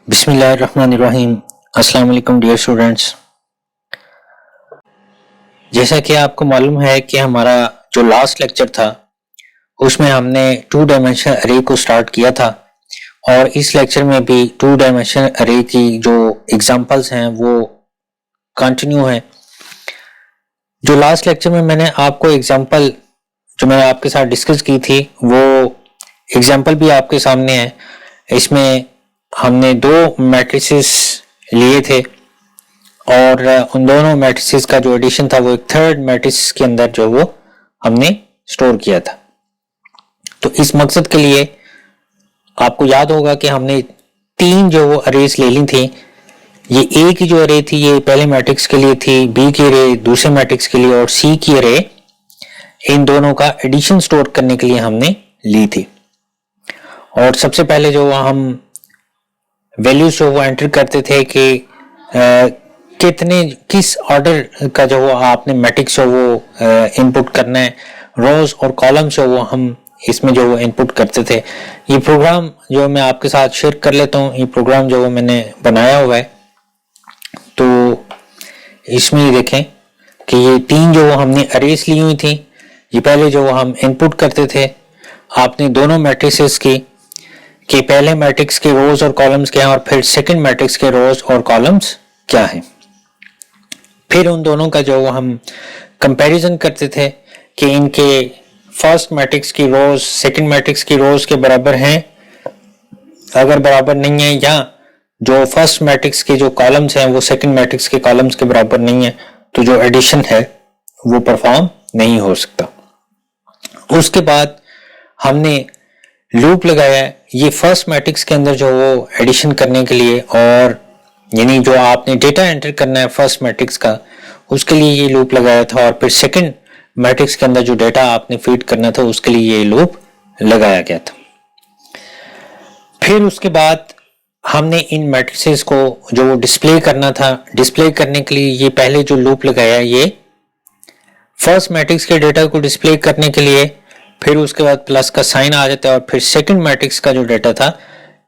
बिस्मिल्लाहिर्रहमानिर्रहीम। अस्सलाम वालेकुम डियर स्टूडेंट्स। जैसा कि आपको मालूम है कि हमारा जो लास्ट लेक्चर था उसमें हमने टू डायमेंशनल अरे को स्टार्ट किया था और इस लेक्चर में भी टू डायमेंशनल अरे की जो एग्जांपल्स हैं वो कंटिन्यू है। जो लास्ट लेक्चर में मैंने आपको एग्जांपल जो मैंने आपके साथ डिस्कस की थी वो एग्जांपल भी आपके सामने है। इसमें हमने दो मैट्रिसेस लिए थे और उन दोनों मैट्रिसेस का जो एडिशन था वो एक थर्ड मैट्रिक्स के अंदर जो वो हमने स्टोर किया था। तो इस मकसद के लिए आपको याद होगा कि हमने तीन जो वो अरेज ले ली थी। ये ए की जो अरे थी ये पहले मैट्रिक्स के लिए थी, बी की अरे दूसरे मैट्रिक्स के लिए और सी की अरे इन दोनों का एडिशन स्टोर करने के लिए हमने ली थी। और सबसे पहले जो हम वैल्यूज जो वो एंटर करते थे कि किस ऑर्डर का जो वो आपने मैट्रिक्स जो वो इनपुट करना है, रोज और कॉलम्स जो वो हम इसमें जो वो इनपुट करते थे। ये प्रोग्राम जो मैं आपके साथ शेयर कर लेता हूँ, ये प्रोग्राम जो वो मैंने बनाया हुआ है। तो इसमें ये देखें कि ये तीन जो वो हमने अरेज ली हुई थी, ये पहले जो वो हम इनपुट करते थे आपने दोनों मैट्रिसेस की कि पहले मैट्रिक्स के रोज और कॉलम्स क्या हैं और फिर सेकंड मैट्रिक्स के रोज और कॉलम्स क्या हैं। फिर उन दोनों का जो हम कंपैरिजन करते थे कि इनके फर्स्ट मैट्रिक्स की रोज सेकंड मैट्रिक्स की रोज के बराबर हैं, अगर बराबर नहीं है या जो फर्स्ट मैट्रिक्स के जो कॉलम्स हैं वो सेकंड मैट्रिक्स के कॉलम्स के बराबर नहीं है तो जो एडिशन है वो परफॉर्म नहीं हो सकता। उसके बाद हमने लूप लगाया ये फर्स्ट मैट्रिक्स के अंदर जो वो एडिशन करने के लिए, और यानी जो आपने डेटा एंटर करना है फर्स्ट मैट्रिक्स का उसके लिए ये लूप लगाया था, और फिर सेकंड मैट्रिक्स के अंदर जो डेटा आपने फीड करना था उसके लिए ये लूप लगाया गया था। फिर उसके बाद हमने इन मैट्रिसेस को जो वो डिस्प्ले करना था, डिस्प्ले करने के लिए ये पहले जो लूप लगाया ये फर्स्ट मैट्रिक्स के डेटा को डिस्प्ले करने के लिए, फिर उसके बाद प्लस का साइन आ जाता है और फिर सेकंड मैट्रिक्स का जो डेटा था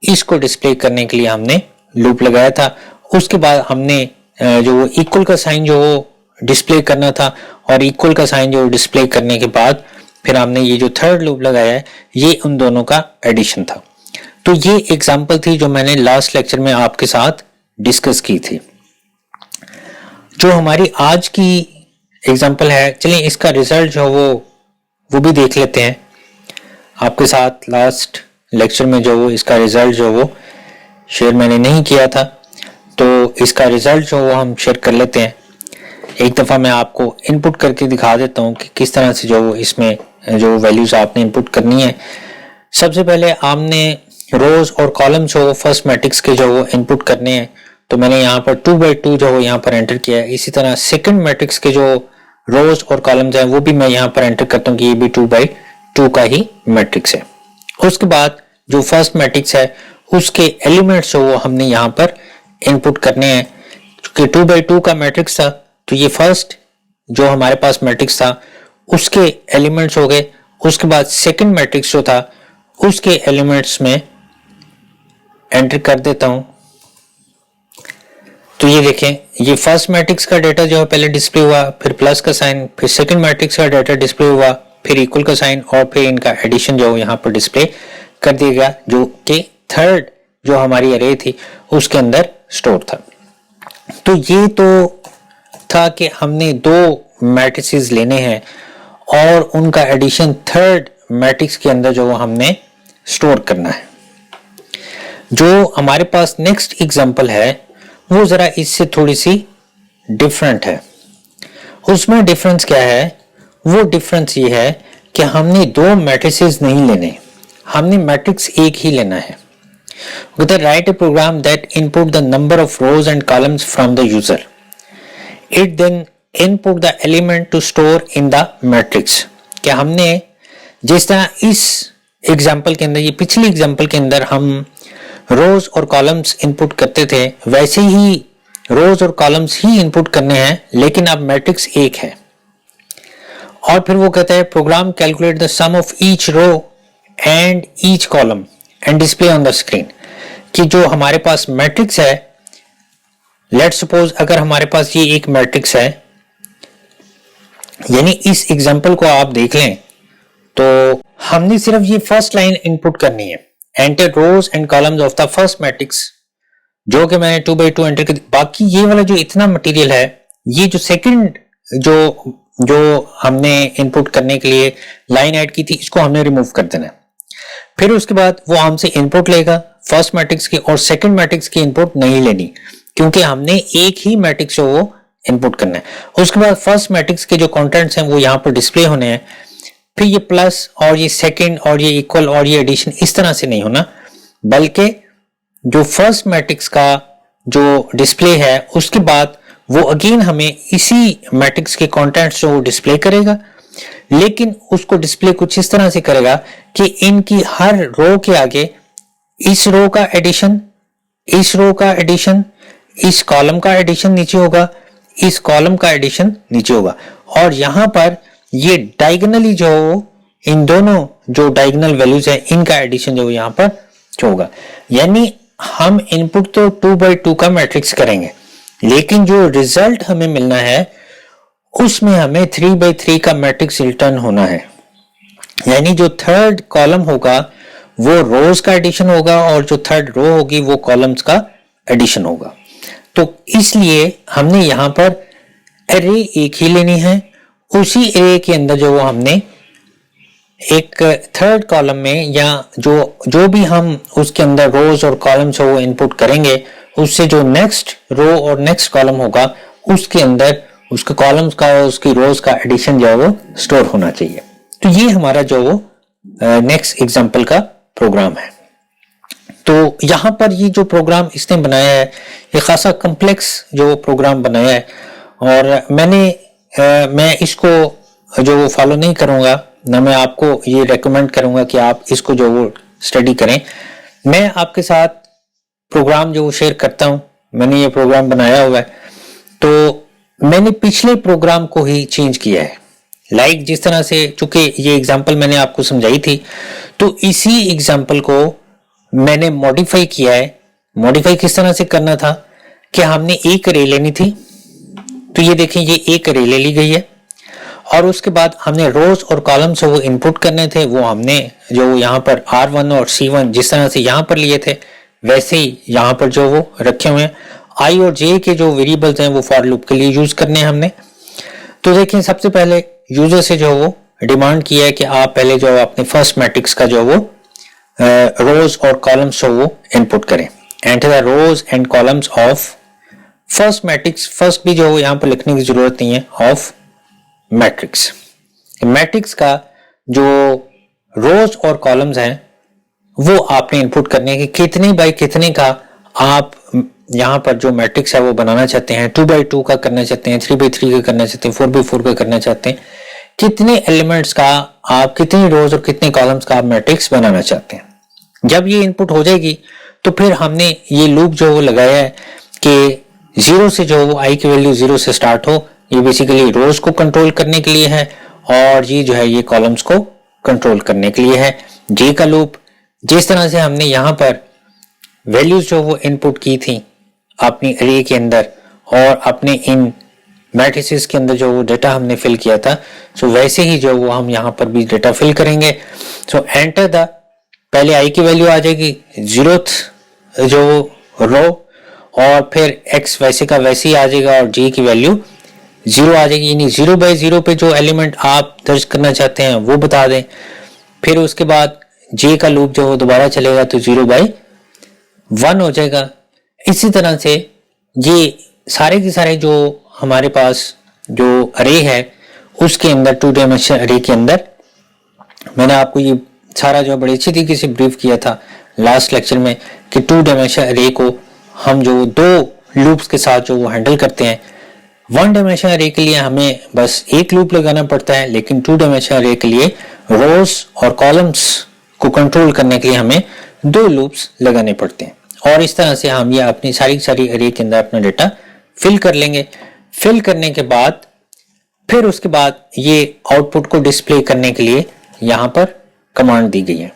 इसको डिस्प्ले करने के लिए हमने लूप लगाया था। उसके बाद हमने जो वो इक्वल का साइन जो वो डिस्प्ले करना था और इक्वल का साइन जो डिस्प्ले करने के बाद फिर हमने ये जो थर्ड लूप लगाया है ये उन दोनों का एडिशन था। तो ये एग्जांपल थी जो मैंने लास्ट लेक्चर में आपके साथ डिस्कस की थी। जो हमारी आज की एग्जांपल है, चलिए इसका रिजल्ट जो वो भी देख लेते हैं आपके साथ। लास्ट लेक्चर में जो वो इसका रिजल्ट जो वो शेयर मैंने नहीं किया था तो इसका रिजल्ट जो वो हम शेयर कर लेते हैं। एक दफ़ा मैं आपको इनपुट करके दिखा देता हूँ कि किस तरह से जो वो इसमें जो वैल्यूज आपने इनपुट करनी है। सबसे पहले आपने रोज और कॉलम्स जो फर्स्ट मैट्रिक्स के जो वो इनपुट करने हैं, तो मैंने यहाँ पर 2x2 जो वो यहाँ पर एंटर किया है। इसी तरह सेकंड मैट्रिक्स के जो रोज और कॉलम्स हैं वो भी मैं यहाँ पर एंटर करता हूँ कि ये भी 2x2 का ही मैट्रिक्स है। उसके बाद जो फर्स्ट मैट्रिक्स है उसके एलिमेंट्स जो वो हमने यहाँ पर इनपुट करने हैं। क्योंकि 2x2 का मैट्रिक्स था तो ये फर्स्ट जो हमारे पास मैट्रिक्स था उसके एलिमेंट्स हो गए। उसके बाद सेकंड मैट्रिक्स जो था उसके एलिमेंट्स में एंटर कर देता हूं। तो ये देखें ये फर्स्ट मैट्रिक्स का डेटा जो है पहले डिस्प्ले हुआ, फिर प्लस का साइन, फिर सेकंड मैट्रिक्स का डेटा डिस्प्ले हुआ, फिर इक्वल का साइन और फिर इनका एडिशन जो यहाँ पर डिस्प्ले कर दिया गया जो कि थर्ड जो हमारी अरे थी उसके अंदर स्टोर था। तो ये तो था कि हमने दो मैट्रिसेस लेने हैं और उनका एडिशन थर्ड मैट्रिक्स के अंदर जो हमने स्टोर करना है। जो हमारे पास नेक्स्ट एग्जांपल है वो जरा इससे थोड़ी सी डिफरेंट है। उसमें डिफरेंस क्या है? वो डिफरेंस ये है कि हमने दो मैट्रिसेस नहीं लेने, हमने मैट्रिक्स एक ही लेना है। Write a program that input the number of rows and columns from the user, it then input the element to store in the matrix. क्या हमने जिस तरह इस एग्जाम्पल के अंदर, ये पिछली एग्जाम्पल के अंदर हम रोज और कॉलम्स इनपुट करते थे, वैसे ही रोज और कॉलम्स ही इनपुट करने हैं लेकिन अब मैट्रिक्स एक है। और फिर वो कहता है program calculate the sum of each row and each column and display on the screen, कि जो हमारे पास मैट्रिक्स है, लेट्स सपोज अगर हमारे पास ये एक मैट्रिक्स है, यानी इस एग्जांपल को आप देख लें तो हमने सिर्फ ये फर्स्ट लाइन इनपुट करनी है, enter rows and columns of the first matrix, जो कि मैंने 2x2 एंटर कर। बाकी ये वाला जो इतना मटेरियल है, ये जो सेकंड जो हमने इनपुट करने के लिए लाइन ऐड की थी, इसको हमने रिमूव कर देना है। फिर उसके बाद वो हमसे इनपुट लेगा फर्स्ट मैट्रिक्स की, और सेकंड मैट्रिक्स की इनपुट नहीं लेनी, क्योंकि हमने एक ही मैट्रिक्स को वो इनपुट करना है। उसके बाद फर्स्ट मैट्रिक्स के जो कंटेंट्स हैं वो यहाँ पर डिस्प्ले होने हैं। फिर ये प्लस और ये सेकंड और ये इक्वल और ये एडिशन इस तरह से नहीं होना, बल्कि जो फर्स्ट मैट्रिक्स का जो डिस्प्ले है उसके बाद वो अगेन हमें इसी मैट्रिक्स के कंटेंट्स जो वो डिस्प्ले करेगा, लेकिन उसको डिस्प्ले कुछ इस तरह से करेगा कि इनकी हर रो के आगे इस रो का एडिशन, इस रो का एडिशन, इस कॉलम का एडिशन नीचे होगा, इस कॉलम का एडिशन नीचे होगा, और यहां पर ये डायगोनली जो इन दोनों जो डायगोनल वैल्यूज है इनका एडिशन जो यहां पर होगा। यानी हम इनपुट तो 2x2 का मैट्रिक्स करेंगे, लेकिन जो रिजल्ट हमें मिलना है उसमें हमें 3x3 का मैट्रिक्स रिटर्न होना है। यानी जो थर्ड कॉलम होगा वो रोज का एडिशन होगा, और जो थर्ड रो होगी वो कॉलम्स का एडिशन होगा। तो इसलिए हमने यहां पर एरे एक ही लेनी है, उसी एरे के अंदर जो वो हमने एक थर्ड कॉलम में या जो भी हम उसके अंदर रोज और कॉलम्स वो इनपुट करेंगे, उससे जो नेक्स्ट रो और नेक्स्ट कॉलम होगा उसके अंदर उसके कॉलम्स का और उसकी रोज का एडिशन जो है वो स्टोर होना चाहिए। तो ये हमारा जो वो नेक्स्ट एग्जांपल का प्रोग्राम है। तो यहां पर ये जो प्रोग्राम इसने बनाया है ये खासा कॉम्प्लेक्स जो प्रोग्राम बनाया है, और मैं इसको जो वो फॉलो नहीं करूंगा, ना मैं आपको ये रेकमेंड करूंगा कि आप इसको जो वो स्टडी करें। मैं आपके साथ प्रोग्राम जो वो शेयर करता हूं, मैंने ये प्रोग्राम बनाया हुआ है, तो मैंने पिछले प्रोग्राम को ही चेंज किया है। लाइक जिस तरह से, चूंकि ये एग्जांपल मैंने आपको समझाई थी, तो इसी एग्जांपल को मैंने मॉडिफाई किया है। मॉडिफाई किस तरह से करना था कि हमने एक अरे लेनी थी, तो ये देखें ये एक अरे ले ली गई है, और उसके बाद हमने रोज और कॉलम से वो इनपुट करने थे, वो हमने जो यहाँ पर R1 और C1 जिस तरह से यहाँ पर लिए थे वैसे ही यहाँ पर जो वो रखे हुए हैं। I और J के जो वेरिएबल्स हैं वो फॉर लूप के लिए यूज करने हैं हमने। तो देखें सबसे पहले यूजर से जो वो डिमांड किया है कि आप पहले जो अपने फर्स्ट मैट्रिक्स का जो वो रोज और कॉलम्स जो वो इनपुट करें। Enter the rows and columns of first matrix, first भी जो यहाँ पर लिखने की जरूरत नहीं है, ऑफ मैट्रिक्स। मैट्रिक्स का जो रोज और कॉलम्स हैं वो आपने इनपुट करने के कितने बाय कितने का आप यहाँ पर जो मैट्रिक्स है वो बनाना चाहते हैं, 2x2 का करना चाहते हैं, 3x3 का करना चाहते हैं, 4x4 का करना चाहते हैं, कितने एलिमेंट्स का आप, कितनी रोज और कितने कॉलम्स का आप मैट्रिक्स बनाना चाहते हैं। जब ये इनपुट हो जाएगी तो फिर हमने ये लूप जो वो लगाया है कि 0 से जो वो i की वैल्यू 0 से स्टार्ट हो, ये बेसिकली रोज को कंट्रोल करने के लिए है, और ये जो है ये कॉलम्स को कंट्रोल करने के लिए है। j का लूप, जिस तरह से हमने यहाँ पर वैल्यूज जो वो इनपुट की थी अपनी अरे के अंदर और अपने इन मैट्रिसेस के अंदर जो वो डेटा हमने फिल किया था, सो वैसे ही जो वो हम यहाँ पर भी डेटा फिल करेंगे। सो एंटर द, पहले i की वैल्यू आ जाएगी 0th जो रो, और फिर x वैसे का वैसे ही आ जाएगा, और j की वैल्यू 0 आ जाएगी। यानी 0/0 पे जो एलिमेंट आप दर्ज करना चाहते हैं वो बता दें। फिर उसके बाद j का लूप जो वो दोबारा चलेगा तो 0/1 हो जाएगा। इसी तरह से ये सारे के सारे जो हमारे पास जो अरे है उसके अंदर 2 डायमेंशन अरे के अंदर मैंने आपको ये सारा जो बड़ी अच्छी तरीके से ब्रीफ किया था लास्ट लेक्चर में कि 2 डायमेंशन अरे को हम जो 2 लूप्स के साथ जो वो हैंडल करते हैं। 1 डायमेंशन अरे के लिए हमें बस एक लूप लगाना पड़ता है, लेकिन 2 डायमेंशन अरे के लिए रोज और कॉलम्स को कंट्रोल करने के लिए हमें 2 लूप्स लगाने पड़ते हैं। और इस तरह से हम ये अपनी सारी अरे के अंदर अपना डेटा फिल कर लेंगे। फिल करने के बाद फिर उसके बाद ये आउटपुट को डिस्प्ले करने के लिए यहाँ पर कमांड दी गई है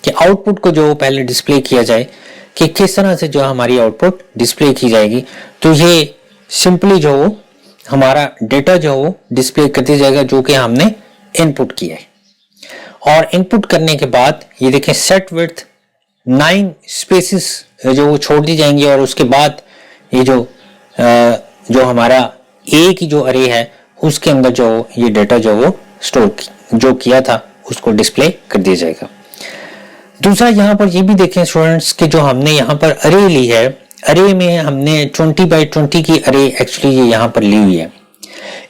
कि आउटपुट को जो पहले डिस्प्ले किया जाए कि किस तरह से जो हमारी आउटपुट डिस्प्ले की जाएगी। तो ये सिंपली जो हमारा डेटा जो डिस्प्ले कर दिया जाएगा जो कि हमने इनपुट किया है। और इनपुट करने के बाद ये देखें सेट विड्थ 9 स्पेसेस जो वो छोड़ दी जाएंगी और उसके बाद ये जो हमारा ए की जो अरे है उसके अंदर जो ये डेटा जो वो स्टोर जो किया था उसको डिस्प्ले कर दिया जाएगा। दूसरा यहाँ पर ये भी देखें स्टूडेंट्स कि जो हमने यहाँ पर अरे ली है, अरे में हमने 20 बाई 20 की अरे एक्चुअली ये यहाँ पर ली हुई है।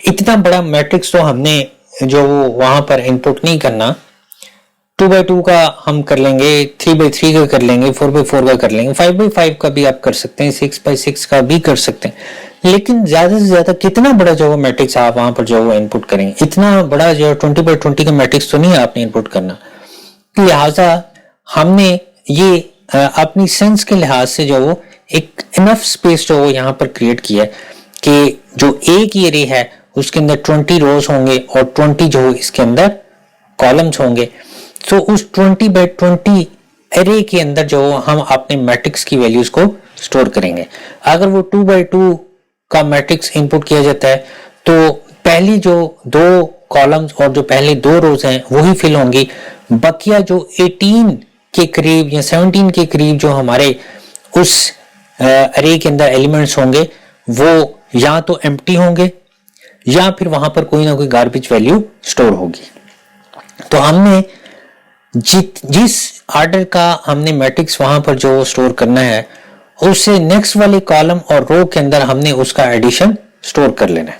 इतना बड़ा मैट्रिक्स तो हमने जो वहां पर इनपुट नहीं करना, 2 बाई 2 का हम कर लेंगे, 3 बाई 3 का कर लेंगे, 4 बाई 4 का कर लेंगे, 5 बाई 5 का भी आप कर सकते हैं, 6 बाई 6 का भी कर सकते हैं। लेकिन ज्यादा से ज्यादा कितना बड़ा जो मैट्रिक्स आप वहां पर जो इनपुट करेंगे, इतना बड़ा जो 20 बाई 20 का मैट्रिक्स तो नहीं आपने इनपुट करना। लिहाजा हमने ये अपनी सेंस के लिहाज से जो एक इनफ स्पेस जो यहाँ पर क्रिएट किया है कि जो ए की एरे है उसके अंदर 20 रोज होंगे और 20 जो इसके अंदर कॉलम्स होंगे। तो उस 20 बाई 20 एरे के अंदर जो हम अपने मैट्रिक्स की वैल्यूज को स्टोर करेंगे। अगर वो 2 बाई 2 का मैट्रिक्स इनपुट किया जाता है तो पहली जो 2 कॉलम्स और जो पहले 2 रोज हैं वही फिल होंगी। बकिया जो 18 के करीब या 17 के करीब जो हमारे उस अरे के अंदर एलिमेंट्स होंगे वो या तो एम्प्टी होंगे या फिर वहां पर कोई ना कोई गार्बेज वैल्यू स्टोर होगी। तो हमने जिस ऑर्डर का हमने मैट्रिक्स वहां पर जो स्टोर करना है उससे नेक्स्ट वाले कॉलम और रो के अंदर हमने उसका एडिशन स्टोर कर लेना है।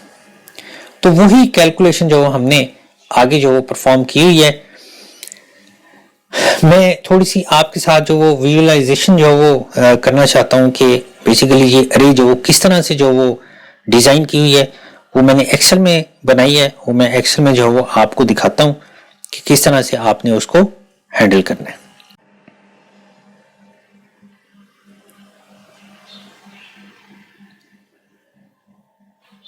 तो वही कैलकुलेशन जो हमने आगे जो परफॉर्म की हुई है, मैं थोड़ी सी आपके साथ जो वो विजुअलाइजेशन जो वो करना चाहता हूं कि बेसिकली ये अरे जो वो किस तरह से जो वो डिजाइन की हुई है वो मैंने एक्सेल में बनाई है। वो मैं एक्सेल में जो वो आपको दिखाता हूं कि किस तरह से आपने उसको हैंडल करना है।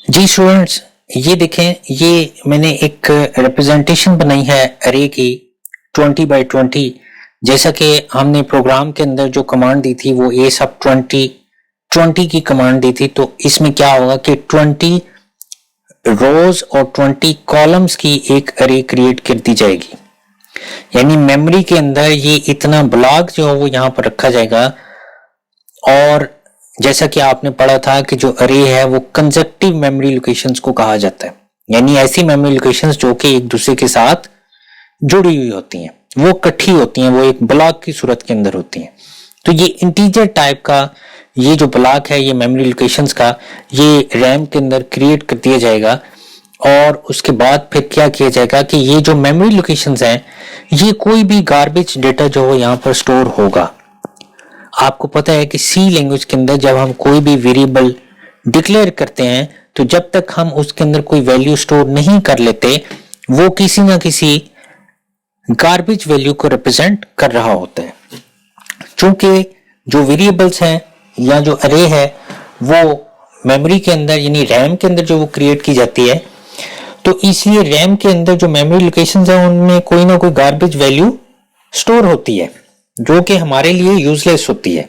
जी स्टूडेंट्स, ये देखें, ये मैंने एक रिप्रेजेंटेशन बनाई है अरे की 20 बाई 20। जैसा कि हमने प्रोग्राम के अंदर जो कमांड दी थी वो ए सब 20 की कमांड दी थी। तो इसमें क्या होगा कि 20 रोज और 20 कॉलम्स की एक अरे क्रिएट कर दी जाएगी। यानी मेमोरी के अंदर ये इतना ब्लॉक जो है वो यहाँ पर रखा जाएगा। और जैसा कि आपने पढ़ा था कि जो अरे है वो कंसेक्टिव मेमोरी लोकेशंस को कहा जाता है। यानी ऐसी मेमोरी लोकेशंस जो कि एक दूसरे के साथ जुड़ी हुई होती हैं, वो इकट्ठी होती हैं, वो एक ब्लॉक की सूरत के अंदर होती हैं। तो ये इंटीजर टाइप का ये जो ब्लॉक है, ये मेमोरी लोकेशंस का, ये रैम के अंदर क्रिएट कर दिया जाएगा। और उसके बाद फिर क्या किया जाएगा कि ये जो मेमोरी लोकेशंस हैं, ये कोई भी गार्बेज डेटा जो है यहाँ पर स्टोर होगा। आपको पता है कि सी लैंग्वेज के अंदर जब हम कोई भी वेरिएबल डिक्लेयर करते हैं तो जब तक हम उसके अंदर कोई वैल्यू स्टोर नहीं कर लेते वो किसी ना किसी गार्बेज वैल्यू को रिप्रेजेंट कर रहा होता है। चूंकि जो वेरिएबल्स हैं या जो अरे है वो मेमोरी के अंदर यानी रैम के अंदर जो वो क्रिएट की जाती है, तो इसलिए रैम के अंदर जो मेमोरी लोकेशंस हैं उनमें कोई ना कोई गार्बेज वैल्यू स्टोर होती है जो कि हमारे लिए यूजलेस होती है।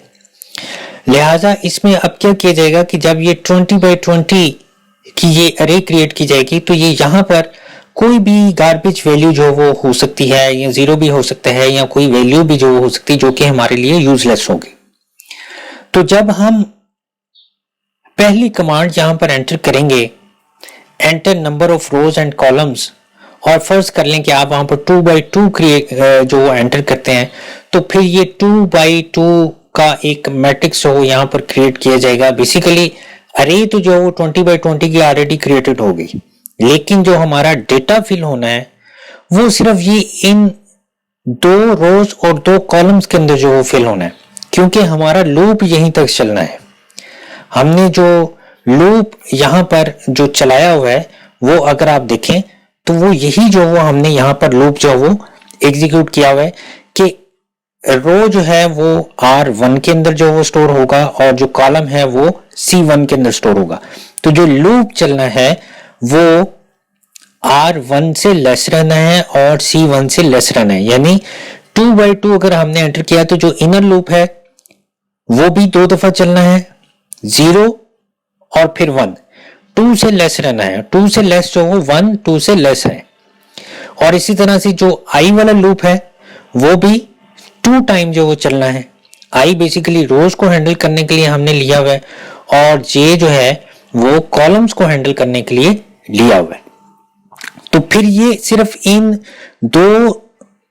लिहाजा इसमें अब क्या किया जाएगा कि जब ये 20 बाई 20 की ये अरे क्रिएट की जाएगी तो ये यहाँ पर कोई भी गार्बेज वैल्यू जो वो हो सकती है या 0 भी हो सकता है या कोई वैल्यू भी जो हो सकती है जो कि हमारे लिए यूजलेस होगी। तो जब हम पहली कमांड यहाँ पर एंटर करेंगे, enter number of rows and columns, और फर्ज कर लें कि आप वहां पर 2 बाई 2 क्रिएट जो एंटर करते हैं तो फिर ये 2 बाई 2 का एक मैट्रिक्स जो यहाँ पर क्रिएट किया जाएगा। बेसिकली अरे तो जो वो 20 बाई 20 की ऑलरेडी क्रिएटेड हो गई, लेकिन जो हमारा डेटा फिल होना है वो सिर्फ ये इन 2 रोज और 2 कॉलम्स के अंदर जो वो फिल होना है, क्योंकि हमारा लूप यहीं तक चलना है। हमने जो लूप यहाँ पर जो चलाया हुआ है वो अगर आप देखें तो वो यही जो वो हमने यहाँ पर लूप जो वो एग्जीक्यूट किया हुआ है कि रो जो है वो R1 के अंदर जो वो स्टोर होगा और जो कॉलम है वो C1 के अंदर स्टोर होगा। तो जो लूप चलना है वो R1 से लेस रहना है और C1 से लेस रहना है। यानी 2 बाई 2 अगर हमने एंटर किया तो जो इनर लूप है वो भी 2 दफा चलना है, 0 और फिर 1, 2 से लेस रहना है, 2 से लेस जो हो 1, 2 से लेस है। और इसी तरह से जो आई वाला लूप है वो भी 2 टाइम जो वो चलना है। आई बेसिकली रोज को हैंडल करने के लिए हमने लिया हुआ है और जे जो है वो कॉलम्स को हैंडल करने के लिए लिया हुआ है। तो फिर ये सिर्फ इन 2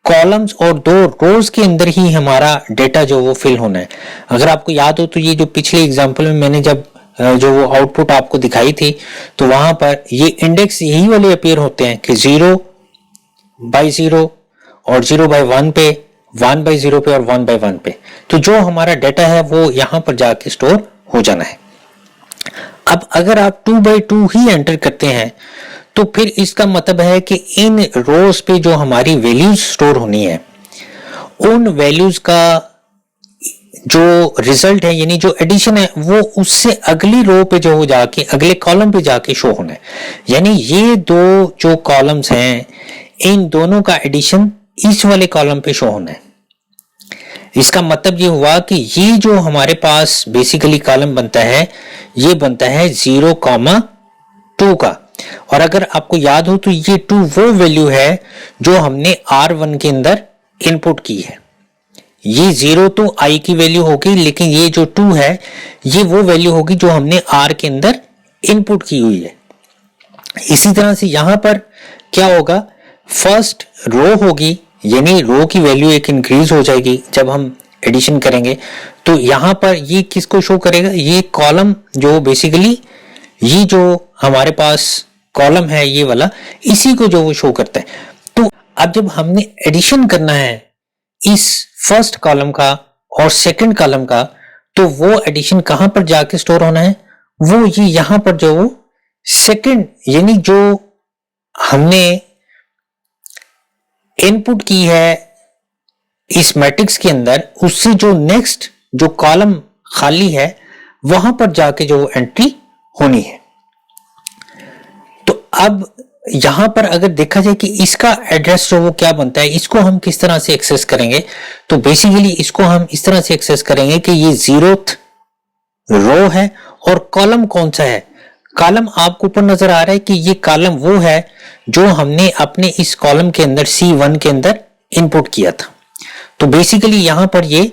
कॉलम्स और 2 रोज के अंदर ही हमारा डेटा जो वो फिल होना है। अगर आपको याद हो तो ये जो पिछले एग्जांपल में मैंने जब जो वो आउटपुट आपको दिखाई थी तो वहां पर ये इंडेक्स यही वाले अपीयर होते हैं कि 0/0 और 0/1 पे, 1/0 पे और 1/1 पे। तो जो हमारा डेटा है वो यहां पर जाके स्टोर हो जाना है। अब अगर आप 2/2 ही एंटर करते हैं तो फिर इसका मतलब है कि इन रोज पे जो हमारी वैल्यूज स्टोर होनी है उन वैल्यूज का जो रिजल्ट है यानी जो एडिशन है वो उससे अगली रो पे जो जाके अगले कॉलम पे जाके शो होना है। यानी ये 2 जो कॉलम्स हैं इन दोनों का एडिशन इस वाले कॉलम पे शो होना है। इसका मतलब ये हुआ कि ये जो हमारे पास बेसिकली कॉलम बनता है ये बनता है 0,2 का। और अगर आपको याद हो तो ये 2 वो वैल्यू है जो हमने R1 के अंदर इनपुट की है। ये 0 तो I की वैल्यू होगी लेकिन ये जो 2 है ये वो वैल्यू होगी जो हमने R के अंदर इनपुट की हुई है। इसी तरह से यहां पर क्या होगा, फर्स्ट रो होगी यानी रो की वैल्यू एक इंक्रीज हो जाएगी जब हम एडिशन करेंगे। तो यहां पर ये किसको शो करेगा, ये कॉलम जो बेसिकली ये जो हमारे पास कॉलम है ये वाला इसी को जो वो शो करता है। तो अब जब हमने एडिशन करना है इस फर्स्ट कॉलम का और सेकंड कॉलम का तो वो एडिशन कहां पर जाके स्टोर होना है, वो ये यहां पर जो वो सेकंड यानी जो हमने इनपुट की है इस मैट्रिक्स के अंदर उससे जो नेक्स्ट जो कॉलम खाली है वहां पर जाके जो एंट्री होनी है। तो अब यहां पर अगर देखा जाए कि इसका एड्रेस जो वो क्या बनता है, इसको हम किस तरह से एक्सेस करेंगे, तो बेसिकली इसको हम इस तरह से एक्सेस करेंगे कि ये 0th रो है और कॉलम कौन सा है। कॉलम आपको ऊपर नजर आ रहा है कि ये कॉलम वो है जो हमने अपने इस कॉलम के अंदर C1 के अंदर इनपुट किया था। तो बेसिकली यहां पर ये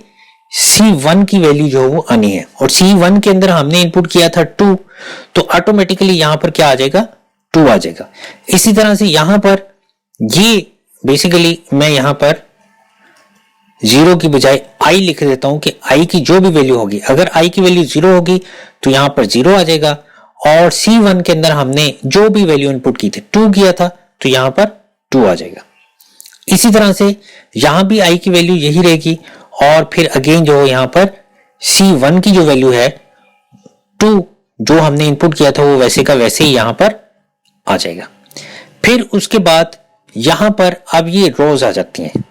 C1 की वैल्यू जो वो आनी है और C1 के अंदर हमने इनपुट किया था 2, तो ऑटोमेटिकली यहां पर क्या आ जाएगा, 2 आ जाएगा। इसी तरह से यहां पर ये बेसिकली मैं यहां पर 0 की बजाय I लिख देता हूं कि I की जो भी वैल्यू होगी, अगर I की वैल्यू 0 होगी तो यहां पर 0 आ जाएगा और C1 के अंदर हमने जो भी वैल्यू इनपुट की थी 2 किया था तो यहां पर 2 आ जाएगा। इसी तरह से यहां भी I की वैल्यू यही रहेगी और फिर अगेन जो यहां पर C1 की जो वैल्यू है 2 जो हमने इनपुट किया था वो वैसे का वैसे ही यहां पर आ जाएगा। फिर उसके बाद यहां पर अब ये रोज आ जाती हैं,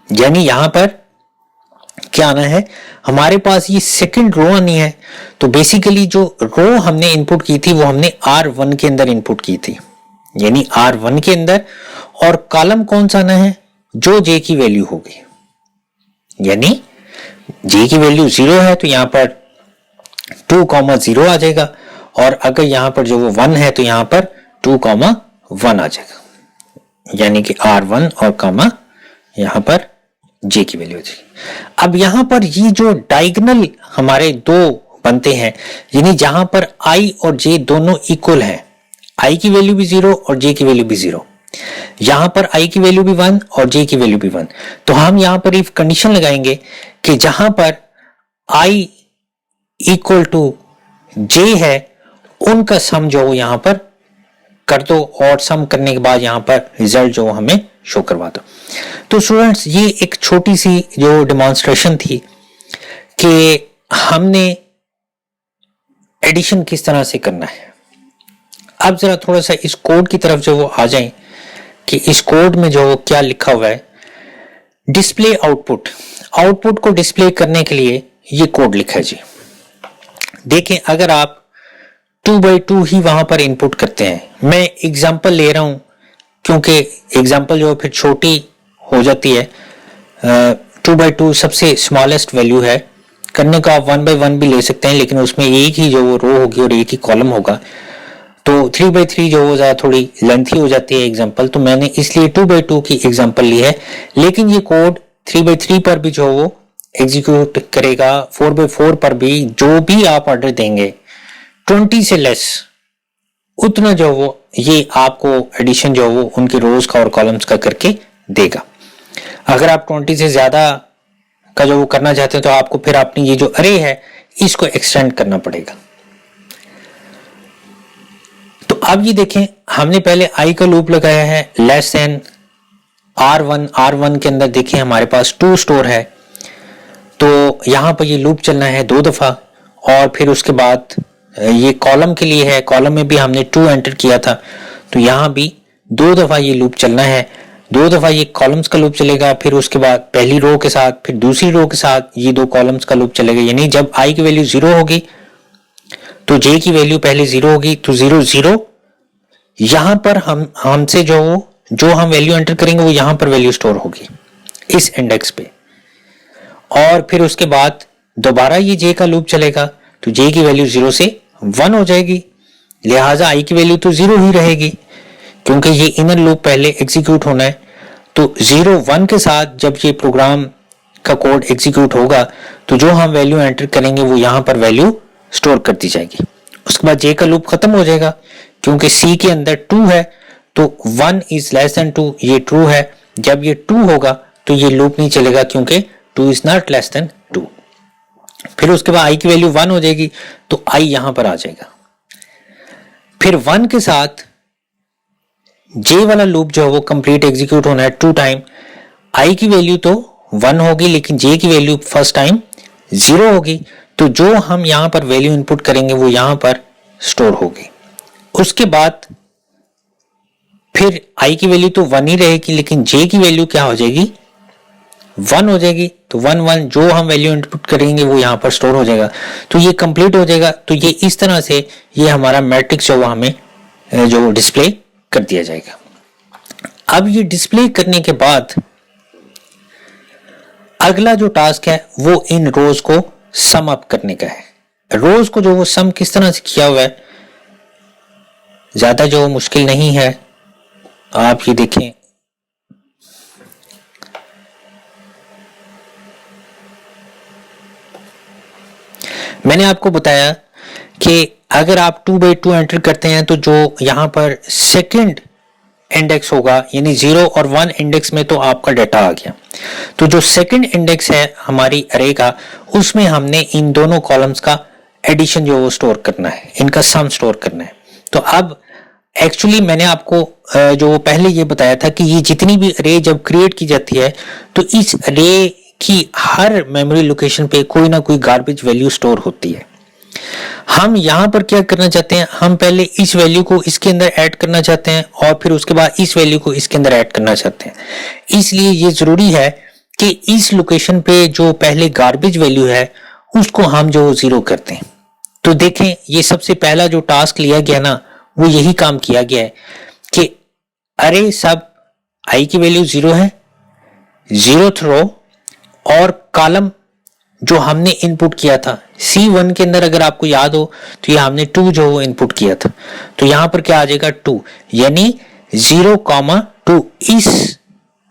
यानी यहां पर क्या आना है, हमारे पास ये सेकंड रो आनी है। तो बेसिकली जो रो हमने इनपुट की थी वो हमने R1 के अंदर इनपुट की थी, यानी R1 के अंदर, और कॉलम कौन सा आना है, जो J की वैल्यू होगी, यानी J की वैल्यू 0 है तो यहां पर 2,0 आ जाएगा और अगर यहां पर जो वो 1 है तो यहां पर 2,1 आ जाएगा, यानी कि R1 और कॉमा यहां पर J की वैल्यू हो जाएगी। अब यहां पर ये जो डायगोनल हमारे 2 बनते हैं, यानी जहां पर I और J दोनों इक्वल हैं, I की वैल्यू भी 0 और J की वैल्यू भी 0, यहां पर I की वैल्यू भी 1 और J की वैल्यू भी 1, तो हम यहां पर इफ कंडीशन लगाएंगे कि जहां पर I इक्वल टू J है उनका सम जो यहां पर कर दो और सम करने के बाद यहां पर रिजल्ट जो हमें शो करवा दो। तो स्टूडेंट्स ये एक छोटी सी जो डेमोन्स्ट्रेशन थी कि हमने एडिशन किस तरह से करना है। अब जरा थोड़ा सा इस कोड की तरफ जो वो आ जाएं कि इस कोड में जो क्या लिखा हुआ है, डिस्प्ले आउटपुट, आउटपुट को डिस्प्ले करने के लिए ये कोड लिखा है जी। देखें अगर आप 2/2 ही वहां पर इनपुट करते हैं, मैं एग्जांपल ले रहा हूं क्योंकि एग्जांपल जो फिर छोटी हो जाती है, 2/2 सबसे स्मॉलेस्ट वैल्यू है। करने को आप 1/1 भी ले सकते हैं, लेकिन उसमें एक ही जो वो रो होगी और एक ही कॉलम होगा, तो 3/3 जो वो ज़्यादा थोड़ी लेंथी हो जाती है एग्जाम्पल, तो मैंने इसलिए 2/2 की एग्जाम्पल ली है। लेकिन ये कोड 3/3 पर भी जो वो एग्जीक्यूट करेगा, 4/4 पर भी जो भी आप ऑर्डर देंगे 20 से लेस, उतना जो वो ये आपको एडिशन जो वो उनके रोज का और कॉलम्स का करके देगा। अगर आप 20 से ज्यादा का जो वो करना चाहते हैं तो आपको फिर अपनी ये जो अरे है इसको एक्सटेंड करना पड़ेगा। तो अब ये देखें, हमने पहले आई का लूप लगाया है लेस देन R1 के अंदर देखें हमारे पास 2 स्टोर है, तो यहां पर ये लूप चलना है 2 दफा, और फिर उसके बाद ये कॉलम के लिए है, कॉलम में भी हमने 2 एंटर किया था, तो यहां भी 2 दफा ये लूप चलना है, 2 दफा ये कॉलम्स का लूप चलेगा, फिर उसके बाद पहली रो के साथ फिर दूसरी रो के साथ ये 2 कॉलम्स का लूप चलेगा। यानी जब आई की वैल्यू 0 होगी तो जे की वैल्यू पहले 0 होगी, तो 0 0 यहां पर हमसे जो हम वैल्यू एंटर करेंगे वो यहां पर वैल्यू स्टोर होगी इस इंडेक्स पे, और फिर उसके बाद दोबारा ये जे का लूप चलेगा, तो जे की वैल्यू 0 से 1 हो जाएगी, लिहाजा आई की वैल्यू तो 0 ही रहेगी क्योंकि ये इनर लूप पहले एग्जीक्यूट होना है। तो 0 1 के साथ जब ये प्रोग्राम का कोड एग्जीक्यूट होगा तो जो हम वैल्यू एंटर करेंगे वो यहां पर वैल्यू स्टोर कर दी जाएगी। उसके बाद जे का लूप खत्म हो जाएगा क्योंकि सी के अंदर 2 है, तो 1 इज लेस देन 2 ये ट्रू है, जब ये 2 होगा तो ये लूप नहीं चलेगा क्योंकि 2 इज नॉट लेस देन 2। फिर उसके बाद आई की वैल्यू 1 हो जाएगी तो आई यहां पर आ जाएगा। फिर 1 के साथ जे वाला लूप जो है वो कंप्लीट एग्जीक्यूट होना है 2 टाइम, आई की वैल्यू तो 1 होगी लेकिन जे की वैल्यू फर्स्ट टाइम 0 होगी, तो जो हम यहां पर वैल्यू इनपुट करेंगे वो यहां पर स्टोर होगी। उसके बाद फिर आई की वैल्यू तो 1 ही रहेगी लेकिन जे की वैल्यू क्या हो जाएगी 1 हो जाएगी, तो 1 1 जो हम वैल्यू इनपुट करेंगे वो यहां पर स्टोर हो जाएगा, तो ये कंप्लीट हो जाएगा। तो ये इस तरह से ये हमारा मैट्रिक्स जो हमें जो डिस्प्ले कर दिया जाएगा। अब ये डिस्प्ले करने के बाद अगला जो टास्क है वो इन रोज को सम अप करने का है। रोज को जो वो सम किस तरह से किया हुआ है, ज्यादा जो मुश्किल नहीं है, आप ये देखें। मैंने आपको बताया कि अगर आप 2/2 एंटर करते हैं तो जो यहां पर सेकंड इंडेक्स होगा यानी 0 और 1 इंडेक्स में तो आपका डाटा आ गया, तो जो सेकंड इंडेक्स है हमारी अरे का उसमें हमने इन दोनों कॉलम्स का एडिशन जो वो स्टोर करना है, इनका सम स्टोर करना है। तो अब एक्चुअली मैंने आपको जो पहले ये बताया था कि ये जितनी भी अरे जब क्रिएट की जाती है तो इस अरे की हर मेमोरी लोकेशन पे कोई ना कोई गार्बेज वैल्यू स्टोर होती है। हम यहां पर क्या करना चाहते हैं, हम पहले इस वैल्यू को इसके अंदर ऐड करना चाहते हैं और फिर उसके बाद इस वैल्यू को इसके अंदर ऐड करना चाहते हैं। इसलिए ये जरूरी है कि इस लोकेशन पे जो पहले गार्बेज वैल्यू है उसको हम जो 0 करते हैं। तो देखें ये सबसे पहला जो टास्क लिया गया ना वो यही काम किया गया है कि अरे सब आई की वैल्यू 0 है, 0th रो और कॉलम जो हमने इनपुट किया था C1 के अंदर, अगर आपको याद हो तो ये हमने 2 जो वो इनपुट किया था, तो यहां पर क्या आ जाएगा 2, यानी 0,2 इस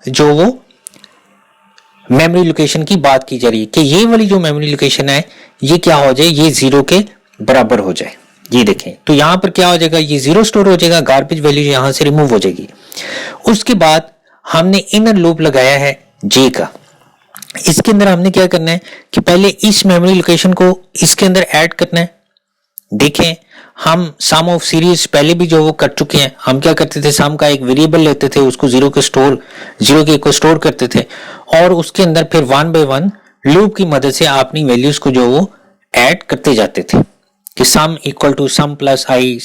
जो वो मेमोरी लोकेशन की बात की जा रही है कि ये वाली जो मेमोरी लोकेशन है ये क्या हो जाए, ये 0 के बराबर हो जाए। ये देखें तो यहां पर क्या हो जाएगा, ये 0 स्टोर हो जाएगा, गार्बेज वैल्यू यहां से रिमूव हो जाएगी। उसके बाद हमने इनर लूप लगाया है जे का। इसके अंदर हमने क्या करना है कि पहले इस मेमोरी लोकेशन को इसके अंदर ऐड करना है। देखें हम सम ऑफ सीरीज पहले भी जो वो कर चुके हैं। हम क्या करते थे, सम का एक वेरिएबल लेते थे, उसको 0 के स्टोर करते थे और उसके अंदर फिर 1/1 लूप की मदद से अपनी वैल्यूज को जो वो ऐड करते जाते थे कि sum equal to sum plus I,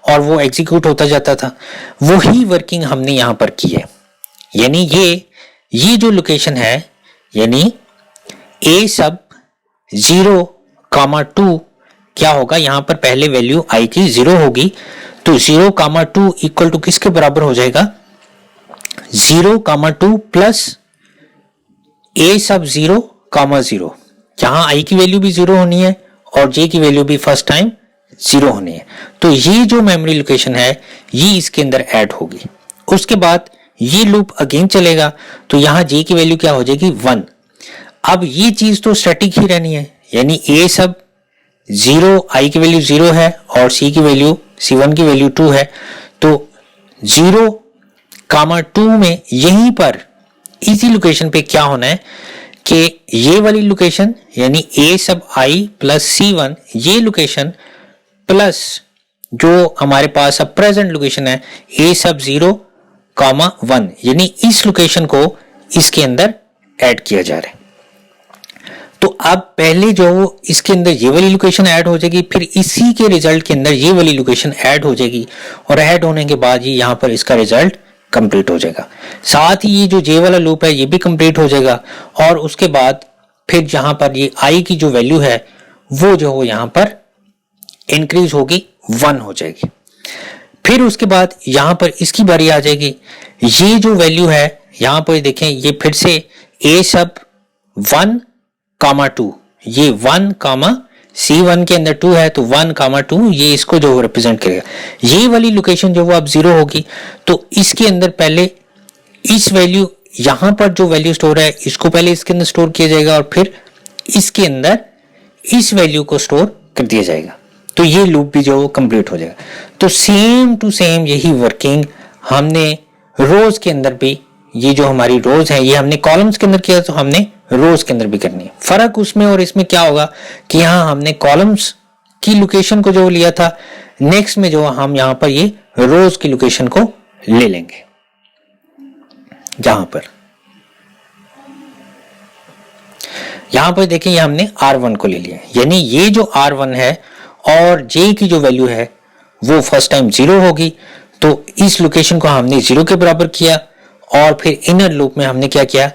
और वो एग्जीक्यूट होता जाता था। वही वर्किंग हमने यहां पर की है, यानी ये जो लोकेशन है यानी a सब 0,2 क्या होगा, यहां पर पहले वैल्यू i की 0 होगी, तो 0,2 इक्वल टू किसके बराबर हो जाएगा, 0,2 प्लस ए सब 0, 0, जहां आई की वैल्यू भी 0 होनी है और जे की वैल्यू भी फर्स्ट टाइम 0 होनी है। तो ये जो मेमोरी लोकेशन है ये इसके अंदर ऐड होगी। उसके बाद ये लूप अगेन चलेगा, तो यहां जे की वैल्यू क्या हो जाएगी 1। अब ये चीज तो स्टैटिक ही रहनी है, यानी ए सब 0, आई की वैल्यू 0 है और सी की वैल्यू C1 की वैल्यू 2 है। तो 0, 2 में यहीं पर इसी लोकेशन पे क्या होना है कि ये वाली लोकेशन यानी ए सब आई प्लस C1 ये लोकेशन प्लस जो हमारे पास अब प्रेजेंट लोकेशन है ए सब 0, 1 यानी इस लोकेशन को इसके अंदर ऐड किया जा रहा है। तो अब पहले जो इसके अंदर ये वाली लोकेशन ऐड हो जाएगी, फिर इसी के रिजल्ट के अंदर ये वाली लोकेशन ऐड हो जाएगी और ऐड होने के बाद ये यहाँ पर इसका रिजल्ट कंप्लीट हो जाएगा। साथ ही ये जो जे वाला लूप है ये भी कंप्लीट हो जाएगा और उसके बाद फिर जहां पर ये आई की जो वैल्यू है वो जो यहाँ पर इंक्रीज होगी 1 हो जाएगी। फिर उसके बाद यहां पर इसकी बारी आ जाएगी। ये जो वैल्यू है यहां पर देखें ये फिर से ए सब 1, 2 ये 1, C1 के अंदर 2 है तो 1, 2 ये इसको जो रिप्रेजेंट करेगा। ये वाली लोकेशन जो वो अब 0 होगी तो इसके अंदर पहले इस वैल्यू यहां पर जो वैल्यू स्टोर है इसको पहले इसके अंदर स्टोर किया जाएगा और फिर इसके अंदर इस वैल्यू को स्टोर कर दिया जाएगा। तो ये लूप भी जो कंप्लीट हो जाएगा। तो सेम टू सेम यही वर्किंग हमने रोज के अंदर भी, ये जो हमारी रोज है ये हमने कॉलम्स के अंदर किया तो हमने रोज के अंदर भी करनी है। फर्क उसमें और इसमें क्या होगा कि यहां हमने कॉलम्स की लोकेशन को जो लिया था, नेक्स्ट में जो हम यहां पर ये रोज की लोकेशन को ले लेंगे। यहां पर देखें ये हमने R1 को ले लिया, यानी ये जो R1 है और J की जो वैल्यू है वो फर्स्ट टाइम 0 होगी। तो इस लोकेशन को हमने 0 के बराबर किया और फिर इनर लूप में हमने क्या किया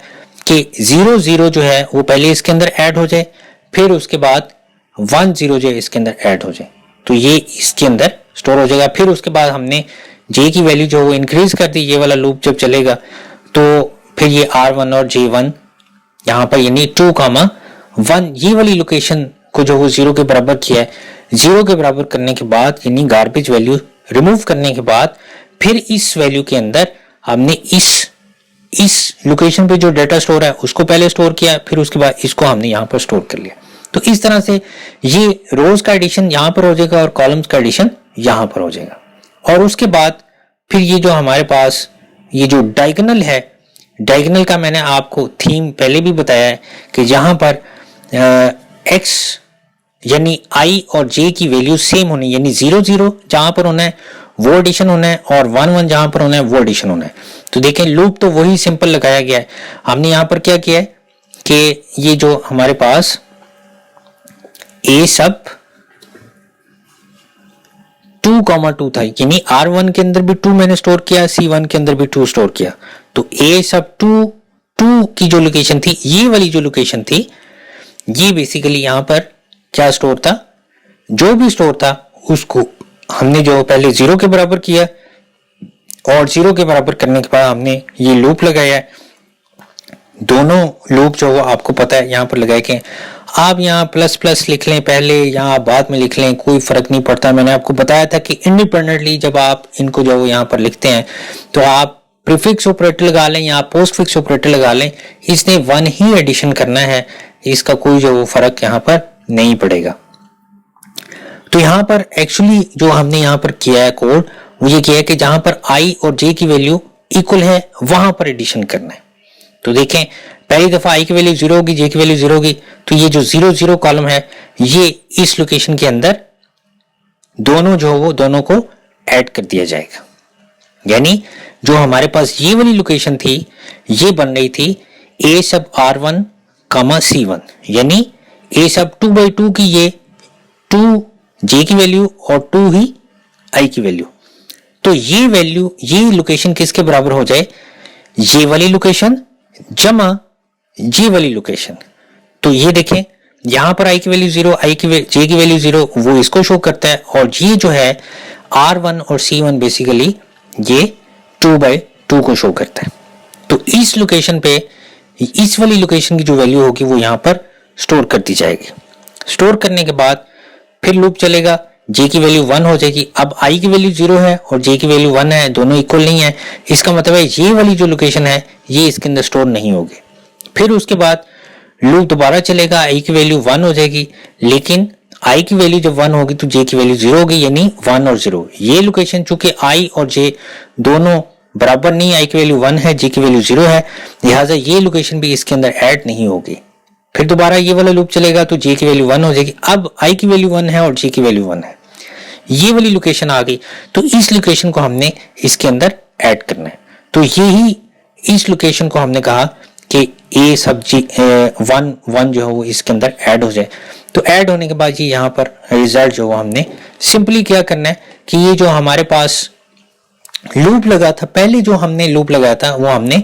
कि 0, 0 जो है वो पहले इसके अंदर ऐड हो जाए, फिर उसके बाद 1, 0 जो है इसके अंदर ऐड हो जाए, तो ये इसके अंदर स्टोर हो जाएगा। फिर उसके बाद हमने J की वैल्यू जो वो इंक्रीज कर दी, ये वाला लूप जब चलेगा तो फिर ये R1 और J1 यहाँ पर यानी 2, 1 ये वाली लोकेशन को जो वो 0 के बराबर किया है, 0 के बराबर करने के बाद यानी गार्बेज वैल्यू रिमूव करने के बाद फिर इस वैल्यू के अंदर हमने इस लोकेशन पे जो डाटा स्टोर है उसको पहले स्टोर किया, फिर उसके बाद इसको हमने यहाँ पर स्टोर कर लिया। तो इस तरह से ये रोज का एडिशन यहाँ पर हो जाएगा और कॉलम्स का एडिशन यहाँ पर हो जाएगा। और उसके बाद फिर ये जो हमारे पास ये जो डायगोनल है, डायगोनल का मैंने आपको थीम पहले भी बताया है कि जहां पर x यानी i और j की वैल्यू सेम होनी, यानी 0, 0 जहां पर होना है वो एडिशन होना है और 1, 1 जहां पर होना है वो एडिशन होना है। तो देखें लूप तो वही सिंपल लगाया गया है। हमने यहां पर क्या किया है कि ये जो हमारे पास a सब 2, 2 था, यानी R1 के अंदर भी 2 मैंने स्टोर किया, C1 के अंदर भी 2 स्टोर किया, तो a सब 2 की जो लोकेशन थी, ये वाली जो लोकेशन थी, ये बेसिकली यहां पर क्या स्टोर था, जो भी स्टोर था उसको हमने जो पहले 0 के बराबर किया और 0 के बराबर करने के बाद हमने ये लूप लगाया है। दोनों लूप जो आपको पता है यहाँ पर लगाए के, आप यहाँ प्लस प्लस लिख लें पहले या आप बाद में लिख लें, कोई फर्क नहीं पड़ता। मैंने आपको बताया था कि इंडिपेंडेंटली जब आप इनको जो यहाँ पर लिखते हैं तो आप प्रीफिक्स ऑपरेटर लगा लें या पोस्टफिक्स ऑपरेटर लगा लें, इसने 1 ही एडिशन करना है, इसका कोई जो फर्क यहाँ पर नहीं पड़ेगा। तो यहाँ पर एक्चुअली जो हमने यहाँ पर किया है कोड वो ये किया है कि जहां पर i और j की वैल्यू इक्वल है वहां पर एडिशन करना है। तो देखें पहली दफा i की वैल्यू 0 होगी, j की वैल्यू 0 होगी, तो ये जो 0, 0 कॉलम है ये इस लोकेशन के अंदर दोनों जो वो दोनों को ऐड कर दिया जाएगा। यानी जो हमारे पास ये वाली लोकेशन थी ये बन रही थी a सब R1, C1, यानी a सब 2/2 की ये 2 j की वैल्यू और 2 ही i की वैल्यू। तो ये वैल्यू ये लोकेशन किसके बराबर हो जाए, ये वाली लोकेशन जमा ये वाली लोकेशन। तो ये देखें यहां पर i की वैल्यू 0, j की वैल्यू 0, वो इसको शो करता है, और ये जो है R1 और C1 बेसिकली ये 2/2 को शो करता है। तो इस लोकेशन पे इस वाली लोकेशन की जो वैल्यू होगी वो यहाँ पर स्टोर कर दी जाएगी। स्टोर करने के बाद फिर लूप चलेगा, j की वैल्यू 1 हो जाएगी। अब i की वैल्यू 0 है और j की वैल्यू 1 है, दोनों इक्वल नहीं है, इसका मतलब है ये वाली जो लोकेशन है ये इसके अंदर स्टोर नहीं होगी। फिर उसके बाद लूप दोबारा चलेगा, i की वैल्यू 1 हो जाएगी, लेकिन i की वैल्यू जब 1 होगी तो j की वैल्यू 0 होगी, यानी 1 और 0। ये लोकेशन चूंकि i और j दोनों बराबर नहीं, i की वैल्यू 1 है, j की वैल्यू 0 है, लिहाजा ये लोकेशन भी इसके अंदर ऐड नहीं होगी। फिर दोबारा ये वाला लूप चलेगा तो j की वैल्यू 1 हो जाएगी। अब i की वैल्यू 1 है और j की वैल्यू 1 है, ये वाली लोकेशन आ गई, तो इस लोकेशन को हमने इसके अंदर ऐड करना है। तो यही इस लोकेशन को हमने कहा कि a सब g 1 जो है वो इसके अंदर ऐड हो जाए। तो ऐड होने के बाद ये यहाँ पर रिजल्ट जो हमने सिंपली क्या करना है कि ये जो हमारे पास लूप लगा था, पहले जो हमने लूप लगाया था वो हमने